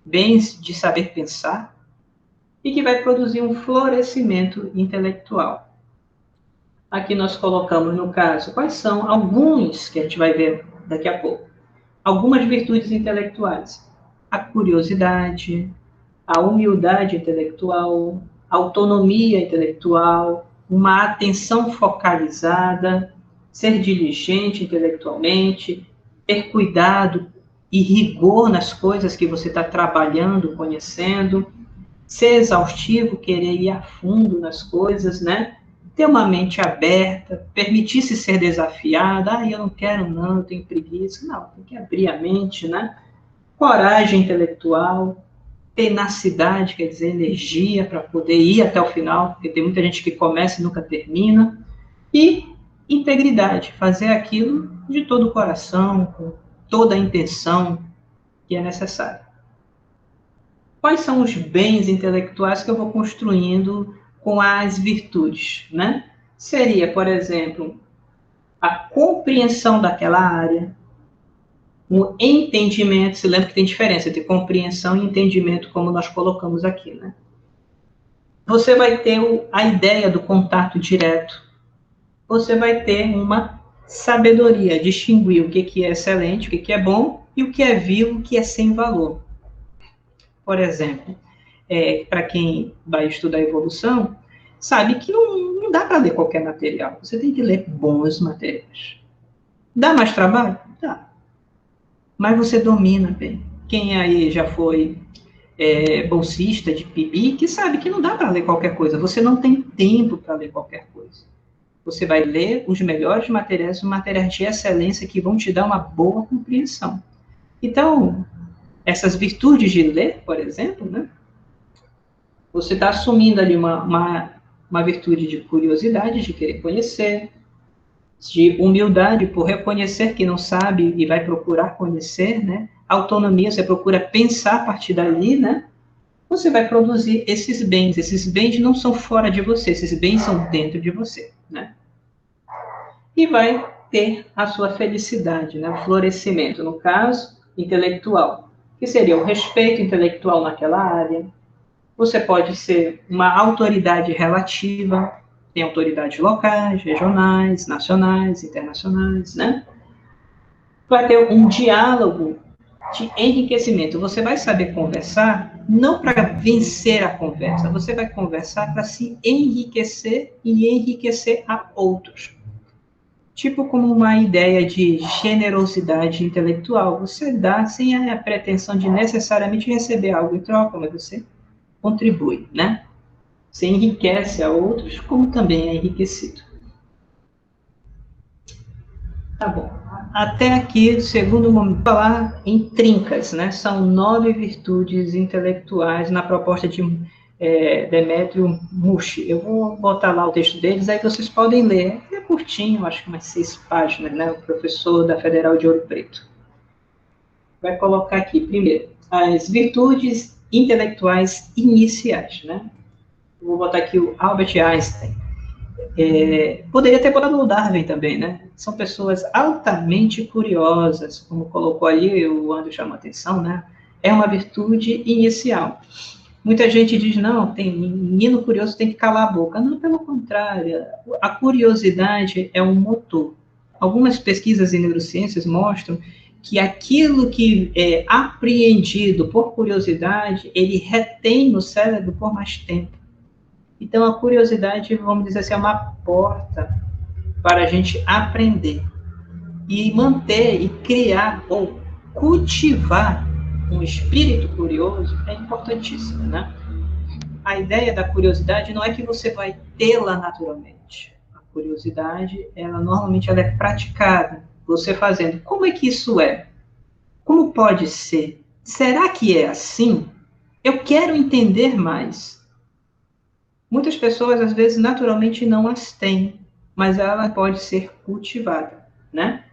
bens de saber pensar, e que vai produzir um florescimento intelectual. Aqui nós colocamos, no caso, quais são alguns, que a gente vai ver daqui a pouco, algumas virtudes intelectuais. A curiosidade, a humildade intelectual, a autonomia intelectual, uma atenção focalizada, ser diligente intelectualmente, ter cuidado e rigor nas coisas que você está trabalhando, conhecendo, ser exaustivo, querer ir a fundo nas coisas, né? Ter uma mente aberta, permitir-se ser desafiado. Eu não quero não, eu tenho preguiça. Não, tem que abrir a mente, né? Coragem intelectual, tenacidade, quer dizer, energia para poder ir até o final, porque tem muita gente que começa e nunca termina. E integridade, fazer aquilo de todo o coração, com toda a intenção que é necessária. Quais são os bens intelectuais que eu vou construindo com as virtudes, né? Seria, por exemplo, a compreensão daquela área, o entendimento, se lembra que tem diferença entre compreensão e entendimento, como nós colocamos aqui, né? Você vai ter a ideia do contato direto, você vai ter uma sabedoria, distinguir o que é excelente, o que é bom, e o que é vil, o que é sem valor. Por exemplo, para quem vai estudar evolução, sabe que não dá para ler qualquer material. Você tem que ler bons materiais. Dá mais trabalho? Dá. Mas você domina bem. Quem aí já foi bolsista de PIBIC sabe que não dá para ler qualquer coisa. Você não tem tempo para ler qualquer coisa. Você vai ler os melhores materiais, materiais de excelência que vão te dar uma boa compreensão. Então, essas virtudes de ler, por exemplo, né? Você está assumindo ali uma virtude de curiosidade, de querer conhecer, de humildade por reconhecer que não sabe e vai procurar conhecer, né? Autonomia, você procura pensar a partir dali, né? Você vai produzir esses bens. Esses bens não são fora de você, esses bens são dentro de você, né? E vai ter a sua felicidade, né? O florescimento, no caso, intelectual, que seria o respeito intelectual naquela área. Você pode ser uma autoridade relativa, tem autoridades locais, regionais, nacionais, internacionais, né? Vai ter um diálogo de enriquecimento. Você vai saber conversar não para vencer a conversa, você vai conversar para se enriquecer e enriquecer a outros. Tipo como uma ideia de generosidade intelectual. Você dá sem a pretensão de necessariamente receber algo em troca, mas você contribui, né? Você enriquece a outros, como também é enriquecido. Tá bom. Até aqui, segundo momento, falar em trincas, né? São 9 virtudes intelectuais na proposta de Demétrio Mushi. Eu vou botar lá o texto deles, aí vocês podem ler. É curtinho, acho que umas 6 páginas, né? O professor da Federal de Ouro Preto. Vai colocar aqui, primeiro, as virtudes intelectuais iniciais, né? Vou botar aqui o Albert Einstein. Poderia ter botado o Darwin também, né? São pessoas altamente curiosas, como colocou ali, o André chamou a atenção, né? É uma virtude inicial. Muita gente diz, não, tem menino curioso tem que calar a boca. Não, pelo contrário, a curiosidade é um motor. Algumas pesquisas em neurociências mostram que aquilo que é apreendido por curiosidade, ele retém no cérebro por mais tempo. Então, a curiosidade, vamos dizer assim, é uma porta para a gente aprender e manter e criar ou cultivar um espírito curioso é importantíssimo, né? A ideia da curiosidade não é que você vai tê-la naturalmente. A curiosidade, normalmente ela é praticada, você fazendo. Como é que isso é? Como pode ser? Será que é assim? Eu quero entender mais. Muitas pessoas, às vezes, naturalmente não as têm, mas ela pode ser cultivada, né?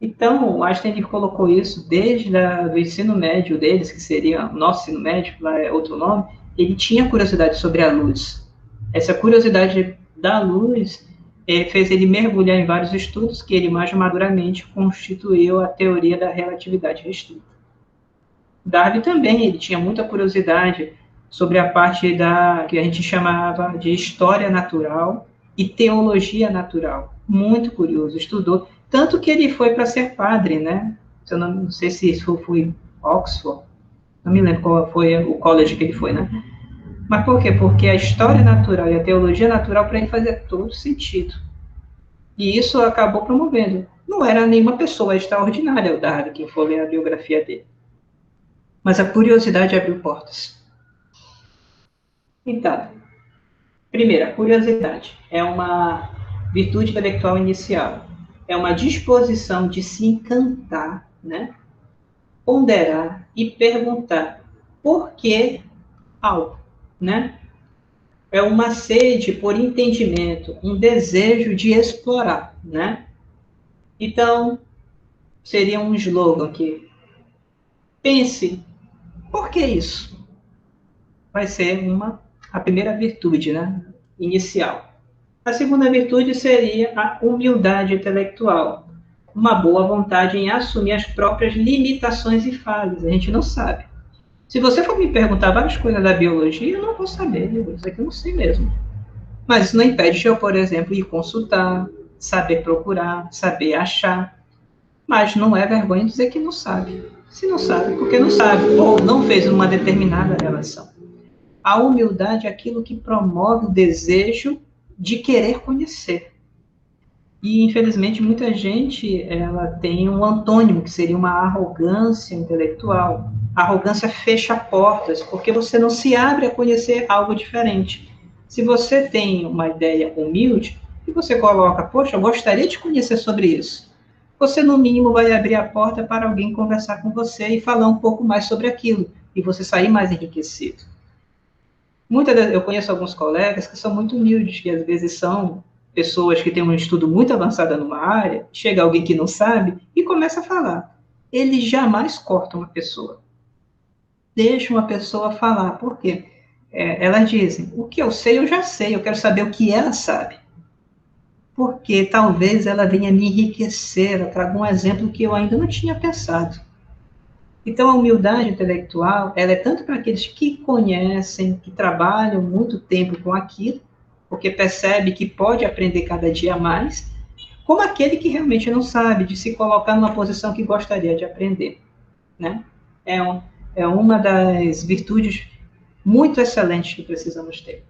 Então, o Einstein colocou isso desde o ensino médio deles, que seria o nosso ensino médio, lá é outro nome, ele tinha curiosidade sobre a luz. Essa curiosidade da luz fez ele mergulhar em vários estudos que ele mais maduramente constituiu a teoria da relatividade restrita. Darwin também, ele tinha muita curiosidade sobre a parte que a gente chamava de história natural e teologia natural. Muito curioso, estudou. Tanto que ele foi para ser padre, né? Eu não sei se isso foi Oxford, não me lembro qual foi o college que ele foi, né? Mas por quê? Porque a história natural e a teologia natural para ele fazia todo sentido. E isso acabou promovendo. Não era nenhuma pessoa extraordinária o Darwin, quem for ler a biografia dele. Mas a curiosidade abriu portas. Então, primeiro, a curiosidade é uma virtude intelectual inicial. É uma disposição de se encantar, né? Ponderar e perguntar por que algo, né? É uma sede por entendimento, um desejo de explorar, né? Então, seria um slogan aqui. Pense, por que isso? Vai ser a primeira virtude, né? Inicial. A segunda virtude seria a humildade intelectual, uma boa vontade em assumir as próprias limitações e falhas. A gente não sabe. Se você for me perguntar várias coisas da biologia, eu não vou saber, isso aqui eu não sei mesmo. Mas isso não impede de eu, por exemplo, ir consultar, saber procurar, saber achar. Mas não é vergonha dizer que não sabe. Se não sabe, porque não sabe, ou não fez uma determinada relação. A humildade é aquilo que promove o desejo de querer conhecer. E, infelizmente, muita gente ela tem um antônimo, que seria uma arrogância intelectual. A arrogância fecha portas, porque você não se abre a conhecer algo diferente. Se você tem uma ideia humilde, e você coloca, poxa, eu gostaria de conhecer sobre isso, você, no mínimo, vai abrir a porta para alguém conversar com você e falar um pouco mais sobre aquilo, e você sair mais enriquecido. Eu conheço alguns colegas que são muito humildes, que às vezes são pessoas que têm um estudo muito avançado numa área, chega alguém que não sabe e começa a falar. Eles jamais cortam uma pessoa. Deixam a pessoa falar. Por quê? Elas dizem, o que eu sei, eu já sei, eu quero saber o que ela sabe. Porque talvez ela venha me enriquecer, ela traga um exemplo que eu ainda não tinha pensado. Então, a humildade intelectual, ela é tanto para aqueles que conhecem, que trabalham muito tempo com aquilo, porque percebe que pode aprender cada dia mais, como aquele que realmente não sabe, de se colocar numa posição que gostaria de aprender, né? É uma das virtudes muito excelentes que precisamos ter.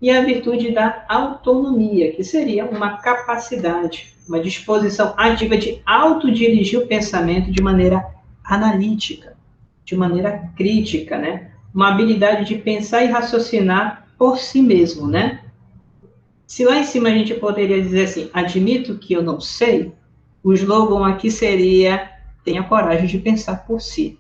E a virtude da autonomia, que seria uma capacidade, uma disposição ativa de autodirigir o pensamento de maneira analítica, de maneira crítica, né? Uma habilidade de pensar e raciocinar por si mesmo, né? Se lá em cima a gente poderia dizer assim, admito que eu não sei, o slogan aqui seria, tenha coragem de pensar por si.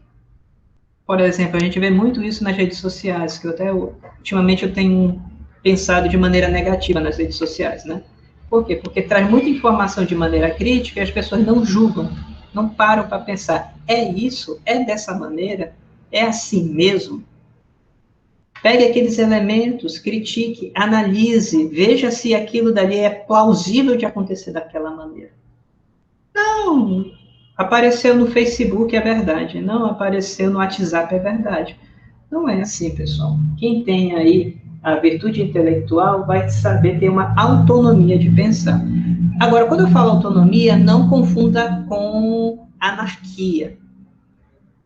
Por exemplo, a gente vê muito isso nas redes sociais, que ultimamente eu tenho pensado de maneira negativa nas redes sociais, né? Por quê? Porque traz muita informação de maneira crítica e as pessoas não julgam, não param para pensar, é isso? É dessa maneira? É assim mesmo? Pegue aqueles elementos, critique, analise, veja se aquilo dali é plausível de acontecer daquela maneira. Não, apareceu no Facebook é verdade, não apareceu no WhatsApp é verdade. Não é assim, pessoal. Quem tem aí a virtude intelectual vai saber ter uma autonomia de pensar. Agora, quando eu falo autonomia, não confunda com anarquia.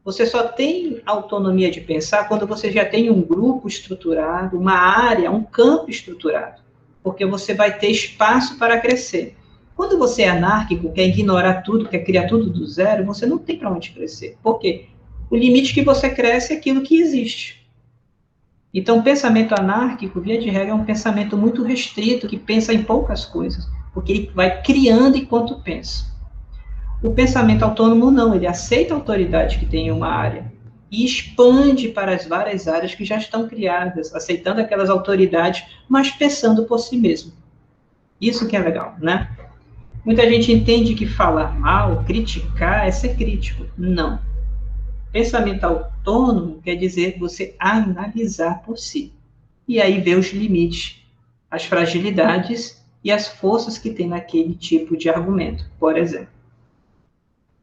Você só tem autonomia de pensar quando você já tem um grupo estruturado, uma área, um campo estruturado, porque você vai ter espaço para crescer. Quando você é anárquico, quer ignorar tudo, quer criar tudo do zero, você não tem para onde crescer. Por quê? O limite que você cresce é aquilo que existe. Então, o pensamento anárquico, via de regra, é um pensamento muito restrito, que pensa em poucas coisas, porque ele vai criando enquanto pensa. O pensamento autônomo não, ele aceita a autoridade que tem em uma área e expande para as várias áreas que já estão criadas, aceitando aquelas autoridades, mas pensando por si mesmo. Isso que é legal, né? Muita gente entende que falar mal, criticar, é ser crítico. Não. Pensamento autônomo quer dizer você analisar por si. E aí ver os limites, as fragilidades e as forças que tem naquele tipo de argumento, por exemplo.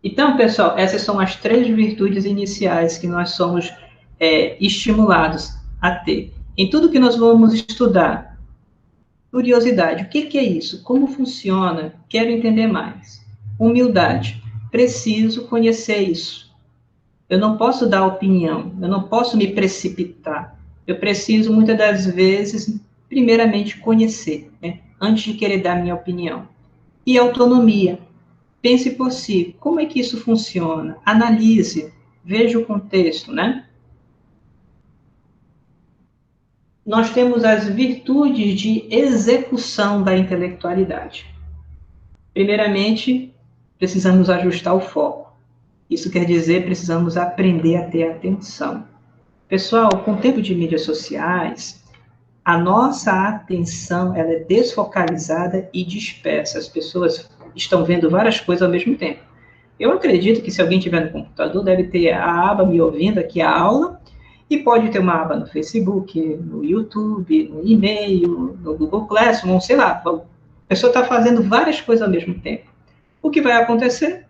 Então, pessoal, essas são as 3 virtudes iniciais que nós somos estimulados a ter. Em tudo que nós vamos estudar, curiosidade, o que é isso? Como funciona? Quero entender mais. Humildade, preciso conhecer isso. Eu não posso dar opinião, eu não posso me precipitar. Eu preciso, muitas das vezes, primeiramente conhecer, né? Antes de querer dar minha opinião. E autonomia. Pense por si, como é que isso funciona? Analise, veja o contexto, né? Nós temos as virtudes de execução da intelectualidade. Primeiramente, precisamos ajustar o foco. Isso quer dizer, precisamos aprender a ter atenção. Pessoal, com o tempo de mídias sociais, a nossa atenção ela é desfocalizada e dispersa. As pessoas estão vendo várias coisas ao mesmo tempo. Eu acredito que se alguém tiver no computador, deve ter a aba me ouvindo aqui a aula, e pode ter uma aba no Facebook, no YouTube, no e-mail, no Google Classroom, sei lá. A pessoa está fazendo várias coisas ao mesmo tempo. O que vai acontecer?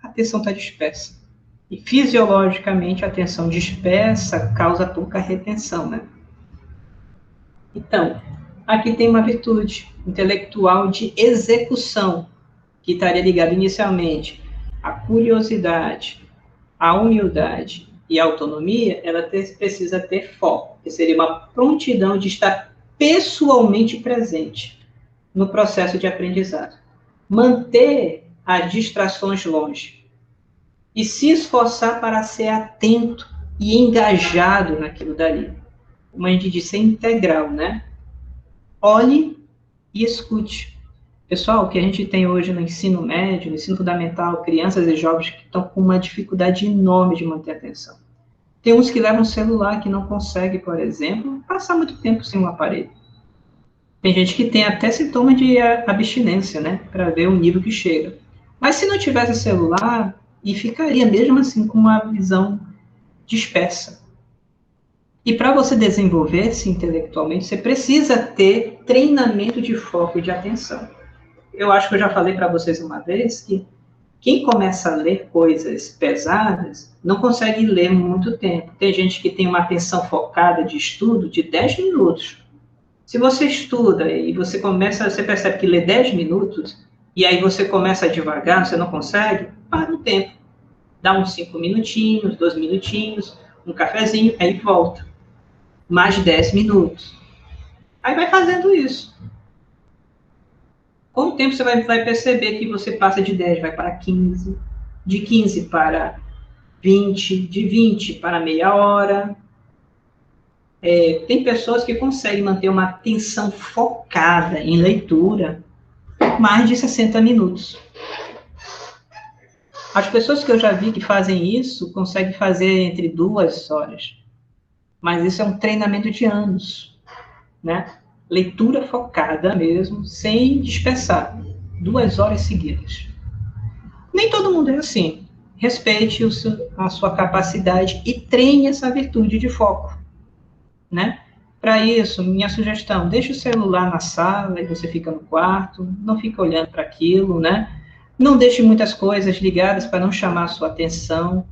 A atenção está dispersa. E fisiologicamente a atenção dispersa causa pouca retenção, né? Então, aqui tem uma virtude intelectual de execução, que estaria ligada inicialmente à curiosidade, à humildade e à autonomia, ela precisa ter foco, que seria uma prontidão de estar pessoalmente presente no processo de aprendizado. Manter as distrações longe e se esforçar para ser atento e engajado naquilo dali. Como a gente diz, ser integral, né? Olhe e escute. Pessoal, o que a gente tem hoje no ensino médio, no ensino fundamental, crianças e jovens que estão com uma dificuldade enorme de manter a atenção. Tem uns que levam celular que não consegue, por exemplo, passar muito tempo sem um aparelho. Tem gente que tem até sintoma de abstinência, né, para ver o nível que chega. Mas se não tivesse celular, e ficaria mesmo assim com uma visão dispersa. E para você desenvolver-se intelectualmente, você precisa ter treinamento de foco e de atenção. Eu acho que eu já falei para vocês uma vez que quem começa a ler coisas pesadas não consegue ler muito tempo. Tem gente que tem uma atenção focada de estudo de 10 minutos. Se você estuda e você percebe que lê 10 minutos, e aí você começa devagar, você não consegue, para o tempo. Dá uns 5 minutinhos, 2 minutinhos, um cafezinho, aí volta. Mais 10 minutos. Aí vai fazendo isso. Com o tempo você vai perceber que você passa de 10, vai para 15, de 15 para 20, de 20 para meia hora. Tem pessoas que conseguem manter uma atenção focada em leitura mais de 60 minutos. As pessoas que eu já vi que fazem isso conseguem fazer entre 2 horas. Mas isso é um treinamento de anos, né? Leitura focada mesmo, sem dispersar. 2 horas seguidas. Nem todo mundo é assim. Respeite a sua capacidade e treine essa virtude de foco, né? Para isso, minha sugestão, deixe o celular na sala e você fica no quarto, não fica olhando para aquilo, né? Não deixe muitas coisas ligadas para não chamar a sua atenção.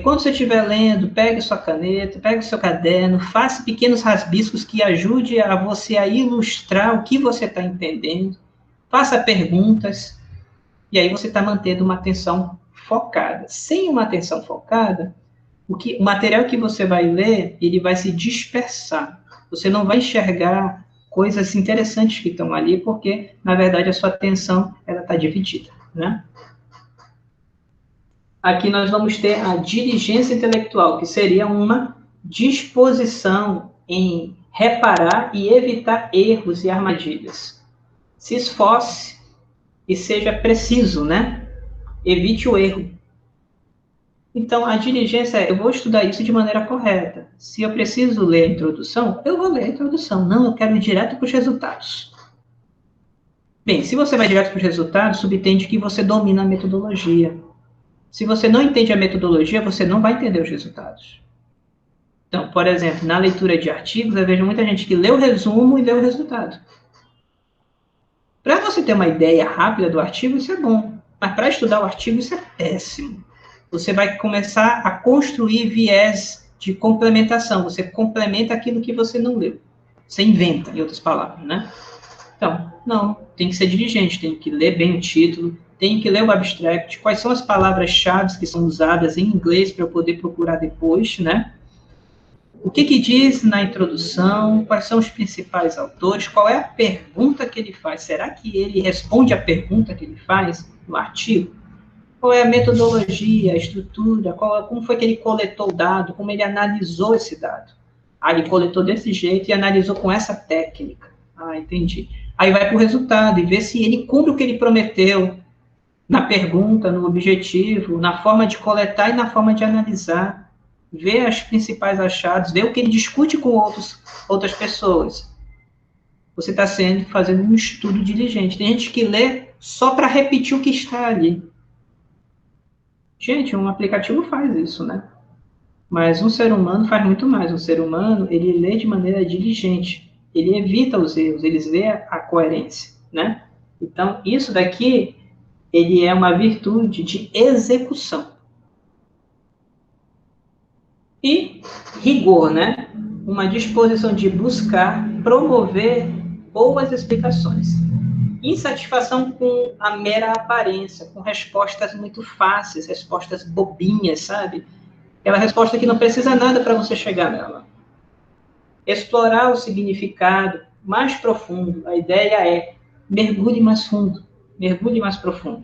Quando você estiver lendo, pegue sua caneta, pegue o seu caderno, faça pequenos rabiscos que ajude a você a ilustrar o que você está entendendo, faça perguntas, e aí você está mantendo uma atenção focada. Sem uma atenção focada, o material que você vai ler, ele vai se dispersar. Você não vai enxergar coisas interessantes que estão ali, porque, na verdade, a sua atenção ela está dividida, né? Aqui nós vamos ter a diligência intelectual, que seria uma disposição em reparar e evitar erros e armadilhas. Se esforce e seja preciso, né? Evite o erro. Então, a diligência eu vou estudar isso de maneira correta. Se eu preciso ler a introdução, eu vou ler a introdução. Não, eu quero ir direto para os resultados. Bem, se você vai direto para os resultados, subentende que você domina a metodologia. Se você não entende a metodologia, você não vai entender os resultados. Então, por exemplo, na leitura de artigos, eu vejo muita gente que lê o resumo e lê o resultado. Para você ter uma ideia rápida do artigo, isso é bom. Mas para estudar o artigo, isso é péssimo. Você vai começar a construir viés de complementação. Você complementa aquilo que você não leu. Você inventa, em outras palavras, né? Então, não, tem que ser diligente, tem que ler bem o título, tem que ler o abstract, quais são as palavras-chave que são usadas em inglês para eu poder procurar depois, né? O que diz na introdução, quais são os principais autores, qual é a pergunta que ele faz, será que ele responde a pergunta que ele faz no artigo? Qual é a metodologia, a estrutura, como foi que ele coletou o dado, como ele analisou esse dado? Ah, ele coletou desse jeito e analisou com essa técnica. Ah, entendi. Aí vai para o resultado e vê se ele cumpre o que ele prometeu na pergunta, no objetivo, na forma de coletar e na forma de analisar. Vê as principais achados, vê o que ele discute com outras pessoas. Você está fazendo um estudo diligente. Tem gente que lê só para repetir o que está ali. Gente, um aplicativo faz isso, né? Mas um ser humano faz muito mais. Um ser humano, ele lê de maneira diligente. Ele evita os erros, ele vê a coerência, né? Então, isso daqui, ele é uma virtude de execução. E rigor, né? Uma disposição de buscar, promover boas explicações. Insatisfação com a mera aparência, com respostas muito fáceis, respostas bobinhas, sabe? Aquela resposta que não precisa nada para você chegar nela. Explorar o significado mais profundo. A ideia é mergulhe mais fundo, mergulhe mais profundo.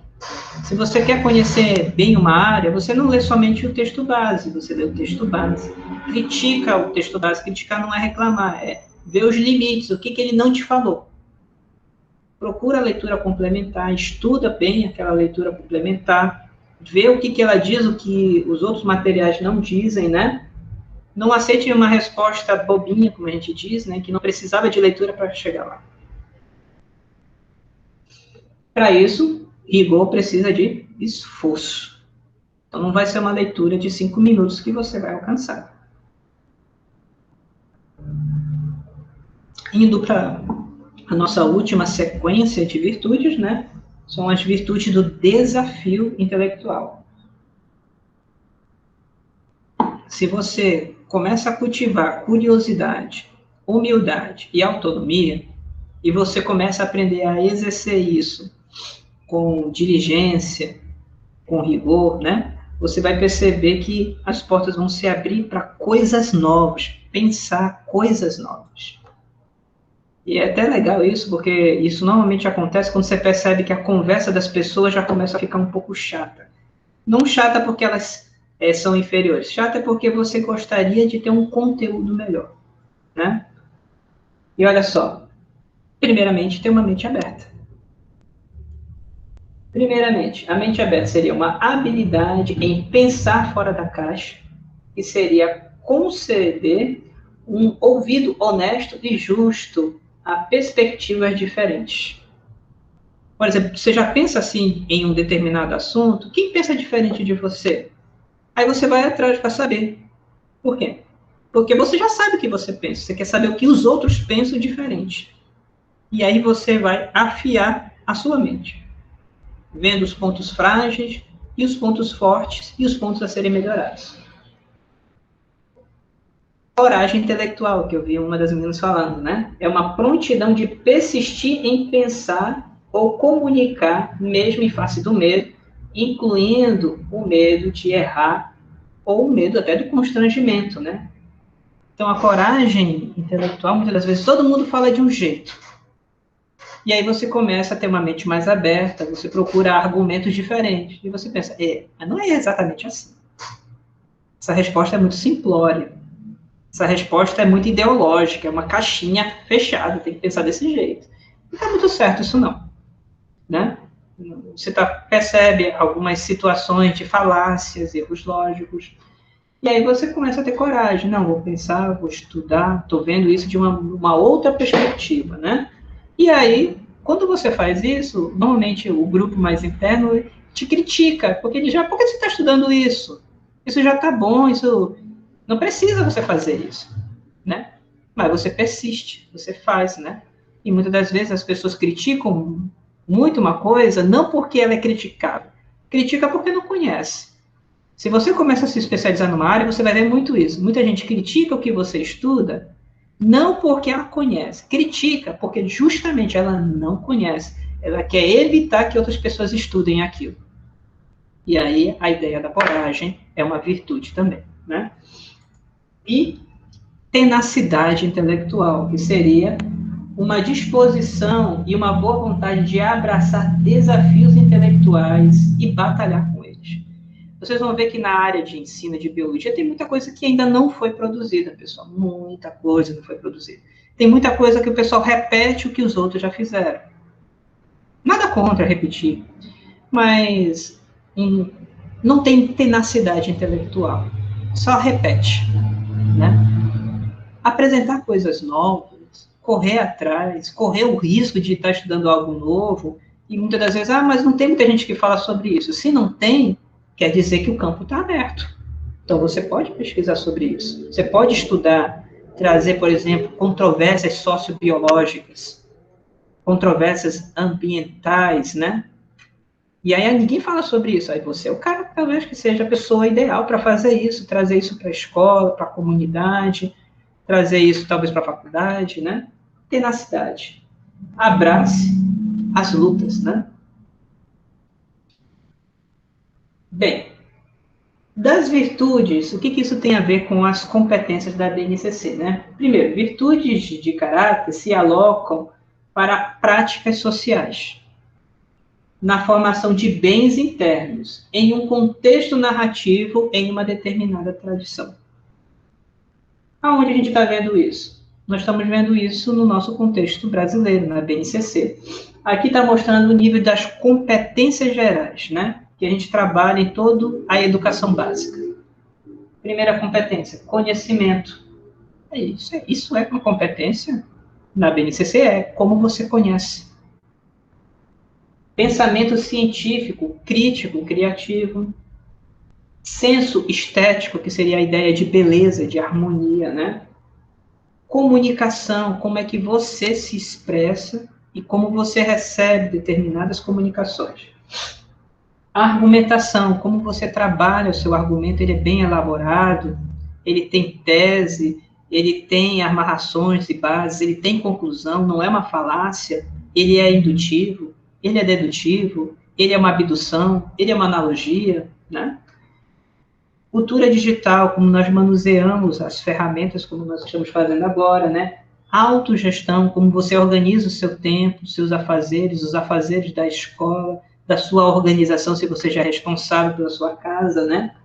Se você quer conhecer bem uma área, você não lê somente o texto base, você lê o texto base. Critica o texto base. Criticar não é reclamar, é ver os limites, o que ele não te falou. Procura a leitura complementar, estuda bem aquela leitura complementar, vê o que ela diz, o que os outros materiais não dizem, né? Não aceite uma resposta bobinha, como a gente diz, né? Que não precisava de leitura para chegar lá. Para isso, rigor precisa de esforço. Então, não vai ser uma leitura de 5 minutos que você vai alcançar. Indo para a nossa última sequência de virtudes, né? São as virtudes do desafio intelectual. Se você começa a cultivar curiosidade, humildade e autonomia, e você começa a aprender a exercer isso com diligência, com rigor, né? Você vai perceber que as portas vão se abrir para coisas novas, pensar coisas novas. E é até legal isso, porque isso normalmente acontece quando você percebe que a conversa das pessoas já começa a ficar um pouco chata. Não chata porque elas são inferiores, chata é porque você gostaria de ter um conteúdo melhor, né? E olha só, primeiramente, ter uma mente aberta. Primeiramente, a mente aberta seria uma habilidade em pensar fora da caixa, que seria conceder um ouvido honesto e justo a perspectivas diferentes. Por exemplo, você já pensa assim em um determinado assunto, quem pensa diferente de você? Aí você vai atrás para saber. Por quê? Porque você já sabe o que você pensa, você quer saber o que os outros pensam diferente. E aí você vai afiar a sua mente, vendo os pontos frágeis e os pontos fortes e os pontos a serem melhorados. Coragem intelectual, que eu vi uma das meninas falando, né? É uma prontidão de persistir em pensar ou comunicar, mesmo em face do medo, incluindo o medo de errar ou o medo até do constrangimento, né? Então, a coragem intelectual, muitas das vezes, todo mundo fala de um jeito. E aí você começa a ter uma mente mais aberta, você procura argumentos diferentes. E você pensa, mas não é exatamente assim. Essa resposta é muito simplória. Essa resposta é muito ideológica, é uma caixinha fechada, tem que pensar desse jeito. Não está muito certo isso não. Né? Você percebe algumas situações de falácias, erros lógicos. E aí você começa a ter coragem. Não, vou pensar, vou estudar, estou vendo isso de uma outra perspectiva, né? E aí, quando você faz isso, normalmente o grupo mais interno te critica, porque ele já, por que você está estudando isso? Isso já está bom, isso não precisa você fazer isso, né? Mas você persiste, você faz, né? E muitas das vezes as pessoas criticam muito uma coisa, não porque ela é criticável, critica porque não conhece. Se você começa a se especializar numa área, você vai ver muito isso. Muita gente critica o que você estuda, não porque ela conhece. Critica porque justamente ela não conhece. Ela quer evitar que outras pessoas estudem aquilo. E aí a ideia da coragem é uma virtude também, né? E tenacidade intelectual, que seria uma disposição e uma boa vontade de abraçar desafios intelectuais e batalhar com eles. Vocês vão ver que na área de ensino de biologia tem muita coisa que ainda não foi produzida, pessoal. Muita coisa não foi produzida. Tem muita coisa que o pessoal repete o que os outros já fizeram. Nada contra repetir, mas não tem tenacidade intelectual. Só repete, né? Apresentar coisas novas, correr atrás, correr o risco de estar estudando algo novo, e muitas das vezes, mas não tem muita gente que fala sobre isso. Se não tem, quer dizer que o campo está aberto. Então, você pode pesquisar sobre isso. Você pode estudar, trazer, por exemplo, controvérsias sociobiológicas, controvérsias ambientais, né? E aí ninguém fala sobre isso. Aí você é o cara, talvez, que seja a pessoa ideal para fazer isso, trazer isso para a escola, para a comunidade, trazer isso, talvez, para a faculdade, né? Tenacidade. Abrace as lutas, né? Bem, das virtudes, o que isso tem a ver com as competências da BNCC, né? Primeiro, virtudes de caráter se alocam para práticas sociais, na formação de bens internos, em um contexto narrativo, em uma determinada tradição. Aonde a gente está vendo isso? Nós estamos vendo isso no nosso contexto brasileiro, na BNCC. Aqui está mostrando o nível das competências gerais, né? Que a gente trabalha em toda a educação básica. Primeira competência, conhecimento. Isso é uma competência? Na BNCC é como você conhece. Pensamento científico, crítico, criativo. Senso estético, que seria a ideia de beleza, de harmonia, né? Comunicação, como é que você se expressa e como você recebe determinadas comunicações. Argumentação, como você trabalha o seu argumento, ele é bem elaborado, ele tem tese, ele tem amarrações e bases, ele tem conclusão, não é uma falácia, ele é indutivo, ele é dedutivo, ele é uma abdução, ele é uma analogia, né? Cultura digital, como nós manuseamos as ferramentas, como nós estamos fazendo agora, né? Autogestão, como você organiza o seu tempo, os afazeres da escola, da sua organização, se você já é responsável pela sua casa, né?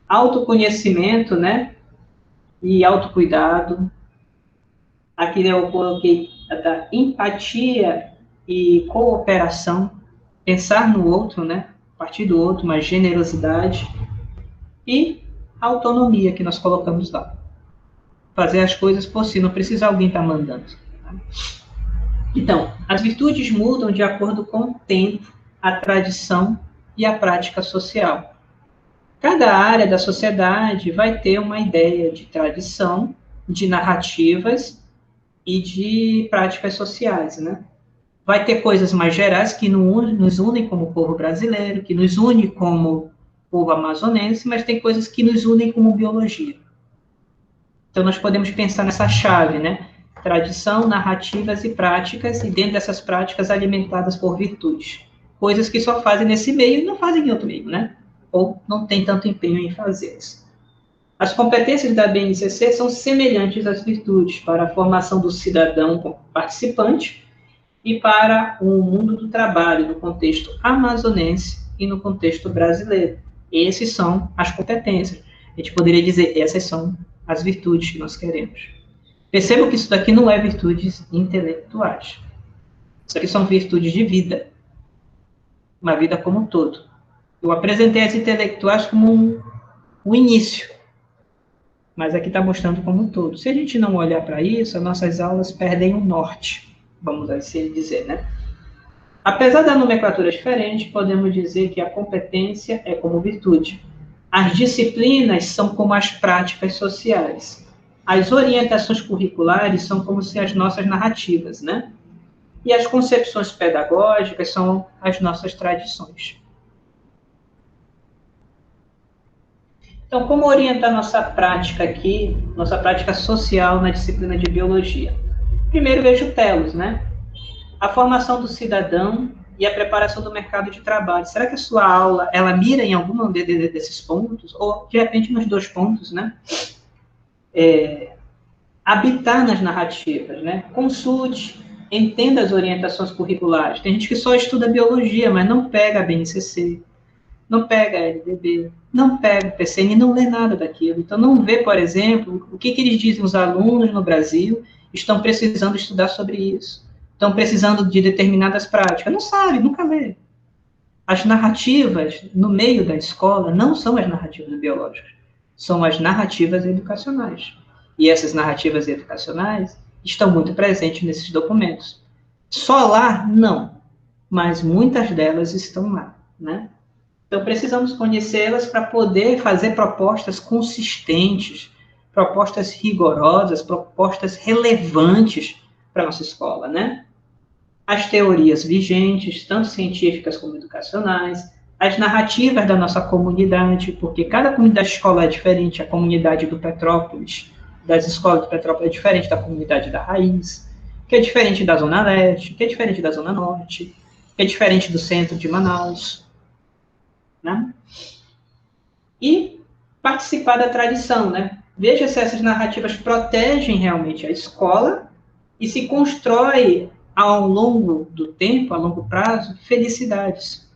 Autoconhecimento, né? E autocuidado. Aqui eu coloquei da empatia e cooperação, pensar no outro, né? A partir do outro, uma generosidade. E a autonomia que nós colocamos lá. Fazer as coisas por si, não precisa alguém estar mandando. Tá? Então, as virtudes mudam de acordo com o tempo, a tradição e a prática social. Cada área da sociedade vai ter uma ideia de tradição, de narrativas e de práticas sociais, né? Vai ter coisas mais gerais que nos unem como povo brasileiro, que nos une como povo amazonense, mas tem coisas que nos unem como biologia. Então, nós podemos pensar nessa chave, né? Tradição, narrativas e práticas, e dentro dessas práticas alimentadas por virtudes. Coisas que só fazem nesse meio e não fazem em outro meio, né? Ou não tem tanto empenho em fazê-las. As competências da BNCC são semelhantes às virtudes para a formação do cidadão participante e para o mundo do trabalho no contexto amazonense e no contexto brasileiro. Essas são as competências. A gente poderia dizer, essas são as virtudes que nós queremos. Percebam que isso daqui não é virtudes intelectuais. Isso aqui são virtudes de vida. Uma vida como um todo. Eu apresentei as intelectuais como um início, mas aqui está mostrando como um todo. Se a gente não olhar para isso, as nossas aulas perdem o norte, vamos assim dizer, né? Apesar da nomenclatura diferente, podemos dizer que a competência é como virtude. As disciplinas são como as práticas sociais. As orientações curriculares são como se as nossas narrativas, né? E as concepções pedagógicas são as nossas tradições. Então, como orientar nossa prática aqui, nossa prática social na disciplina de biologia? Primeiro, vejo o telos, né? A formação do cidadão e a preparação do mercado de trabalho. Será que a sua aula, ela mira em algum desses pontos? Ou, de repente, nos 2 pontos, né? Habitar nas narrativas, né? Consulte, entenda as orientações curriculares. Tem gente que só estuda biologia, mas não pega a BNCC, não pega a LDB, não pega o PCN, não lê nada daquilo. Então, não vê, por exemplo, o que eles dizem os alunos no Brasil estão precisando estudar sobre isso. Estão precisando de determinadas práticas. Não sabe, nunca lê. As narrativas no meio da escola não são as narrativas biológicas, são as narrativas educacionais. E essas narrativas educacionais estão muito presentes nesses documentos. Só lá, não, mas muitas delas estão lá, né? Então, precisamos conhecê-las para poder fazer propostas consistentes, propostas rigorosas, propostas relevantes para a nossa escola, né? As teorias vigentes, tanto científicas como educacionais, as narrativas da nossa comunidade, porque cada comunidade escolar é diferente, a comunidade do Petrópolis, das escolas do Petrópolis é diferente da comunidade da Raiz, que é diferente da Zona Leste, que é diferente da Zona Norte, que é diferente do centro de Manaus, né? E participar da tradição, né? Veja se essas narrativas protegem realmente a escola e se constrói ao longo do tempo, a longo prazo, felicidades.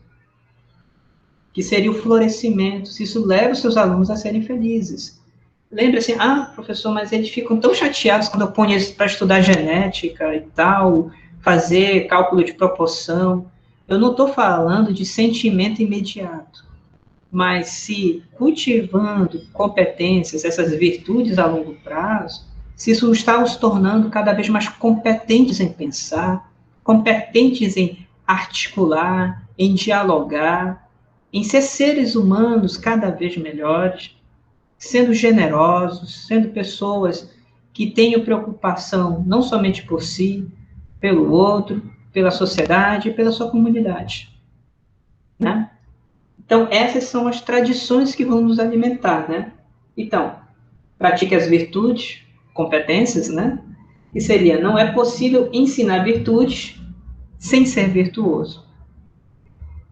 Que seria o florescimento, se isso leva os seus alunos a serem felizes. Lembra assim, professor, mas eles ficam tão chateados quando eu ponho eles para estudar genética e tal, fazer cálculo de proporção. Eu não estou falando de sentimento imediato, mas se cultivando competências, essas virtudes a longo prazo, se isso está os tornando cada vez mais competentes em pensar, competentes em articular, em dialogar, em ser seres humanos cada vez melhores, sendo generosos, sendo pessoas que tenham preocupação não somente por si, pelo outro, pela sociedade e pela sua comunidade, né? Então, essas são as tradições que vão nos alimentar, né? Então, pratique as virtudes, competências, né? E seria, não é possível ensinar virtudes sem ser virtuoso.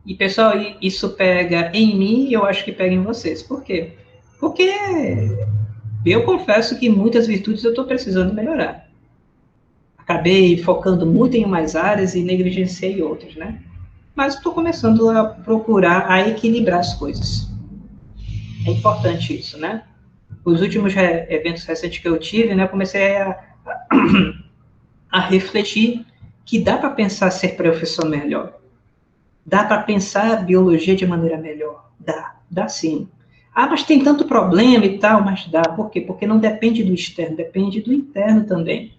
E, pessoal, isso pega em mim e eu acho que pega em vocês. Por quê? Porque eu confesso que muitas virtudes eu estou precisando melhorar. Acabei focando muito em umas áreas e negligenciei outras, né? Mas estou começando a procurar a equilibrar as coisas. É importante isso, né? Os últimos eventos recentes que eu tive, né, eu comecei a refletir que dá para pensar ser professor melhor. Dá para pensar a biologia de maneira melhor. Dá sim. Mas tem tanto problema e tal, mas dá. Por quê? Porque não depende do externo, depende do interno também.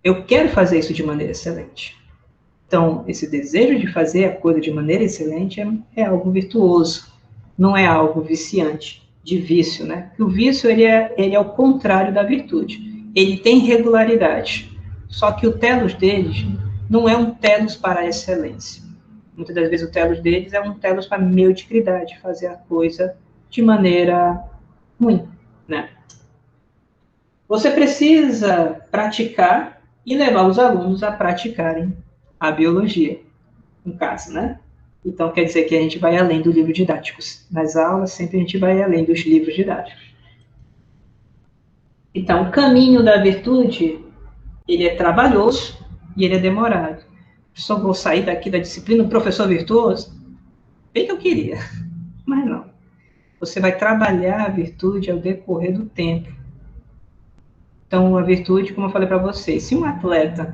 Eu quero fazer isso de maneira excelente. Então, esse desejo de fazer a coisa de maneira excelente é algo virtuoso, não é algo viciante, de vício, né? O vício, ele é o contrário da virtude. Ele tem regularidade, só que o telos deles não é um telos para a excelência. Muitas das vezes o telos deles é um telos para a mediocridade, fazer a coisa de maneira ruim, né? Você precisa praticar e levar os alunos a praticarem a biologia, no caso, né? Então, quer dizer que a gente vai além do livro didáticos. Nas aulas, sempre a gente vai além dos livros didáticos. Então, o caminho da virtude, ele é trabalhoso e ele é demorado. Só vou sair daqui da disciplina professor virtuoso? Bem que eu queria, mas não. Você vai trabalhar a virtude ao decorrer do tempo. Então, a virtude, como eu falei para vocês, se um atleta,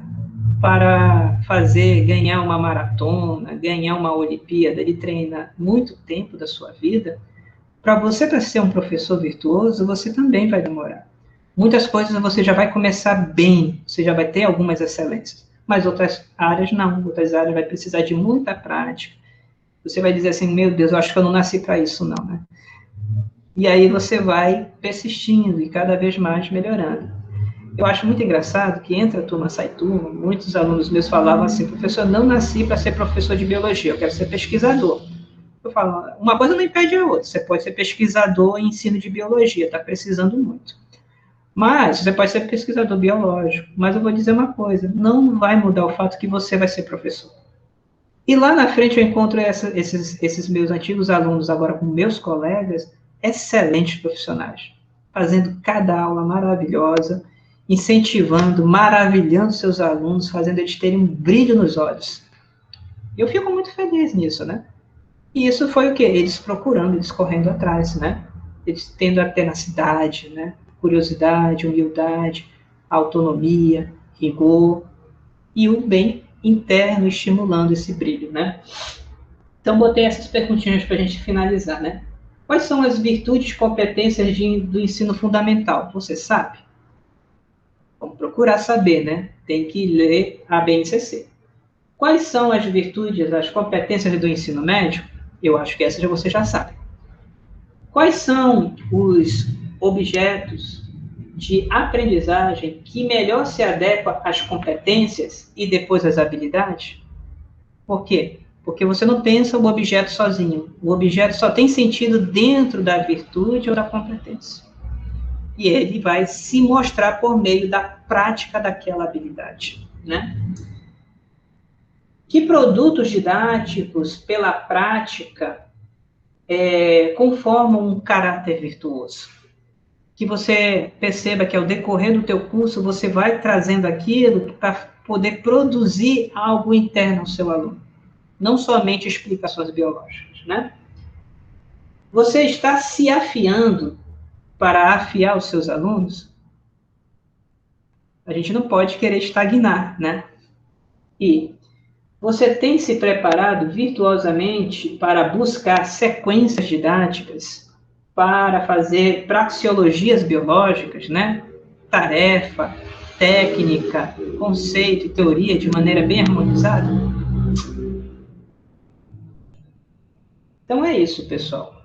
para ganhar uma maratona, ganhar uma Olimpíada, ele treina muito tempo da sua vida, para você ser um professor virtuoso, você também vai demorar. Muitas coisas você já vai começar bem, você já vai ter algumas excelências, mas outras áreas não, outras áreas vai precisar de muita prática. Você vai dizer assim, meu Deus, eu acho que eu não nasci para isso não, né? E aí você vai persistindo e cada vez mais melhorando. Eu acho muito engraçado que entra turma, sai turma, muitos alunos meus falavam assim, professor, não nasci para ser professor de biologia, eu quero ser pesquisador. Eu falo, uma coisa não impede a outra, você pode ser pesquisador em ensino de biologia, está precisando muito. Mas você pode ser pesquisador biológico, mas eu vou dizer uma coisa, não vai mudar o fato que você vai ser professor. E lá na frente eu encontro esses meus antigos alunos, agora com meus colegas, excelentes profissionais, fazendo cada aula maravilhosa, incentivando, maravilhando seus alunos, fazendo eles terem um brilho nos olhos. Eu fico muito feliz nisso, né? E isso foi o quê? Eles procurando, eles correndo atrás, né? Eles tendo a tenacidade, né? Curiosidade, humildade, autonomia, rigor e o bem interno estimulando esse brilho, né? Então, botei essas perguntinhas para a gente finalizar, né? Quais são as virtudes e competências do ensino fundamental? Você sabe? Vamos procurar saber, né? Tem que ler a BNCC. Quais são as virtudes, as competências do ensino médio? Eu acho que essas você já sabe. Quais são os objetos de aprendizagem que melhor se adequam às competências e depois às habilidades? Por quê? Porque você não pensa o objeto sozinho. O objeto só tem sentido dentro da virtude ou da competência. E ele vai se mostrar por meio da prática daquela habilidade, né? Que produtos didáticos, pela prática, conformam um caráter virtuoso? Que você perceba que ao decorrer do teu curso, você vai trazendo aquilo para poder produzir algo interno ao seu aluno. Não somente explicações biológicas, né? Você está se afiando para afiar os seus alunos? A gente não pode querer estagnar, né? E você tem se preparado virtuosamente para buscar sequências didáticas, para fazer praxeologias biológicas, né? Tarefa, técnica, conceito e teoria de maneira bem harmonizada? Então é isso, pessoal.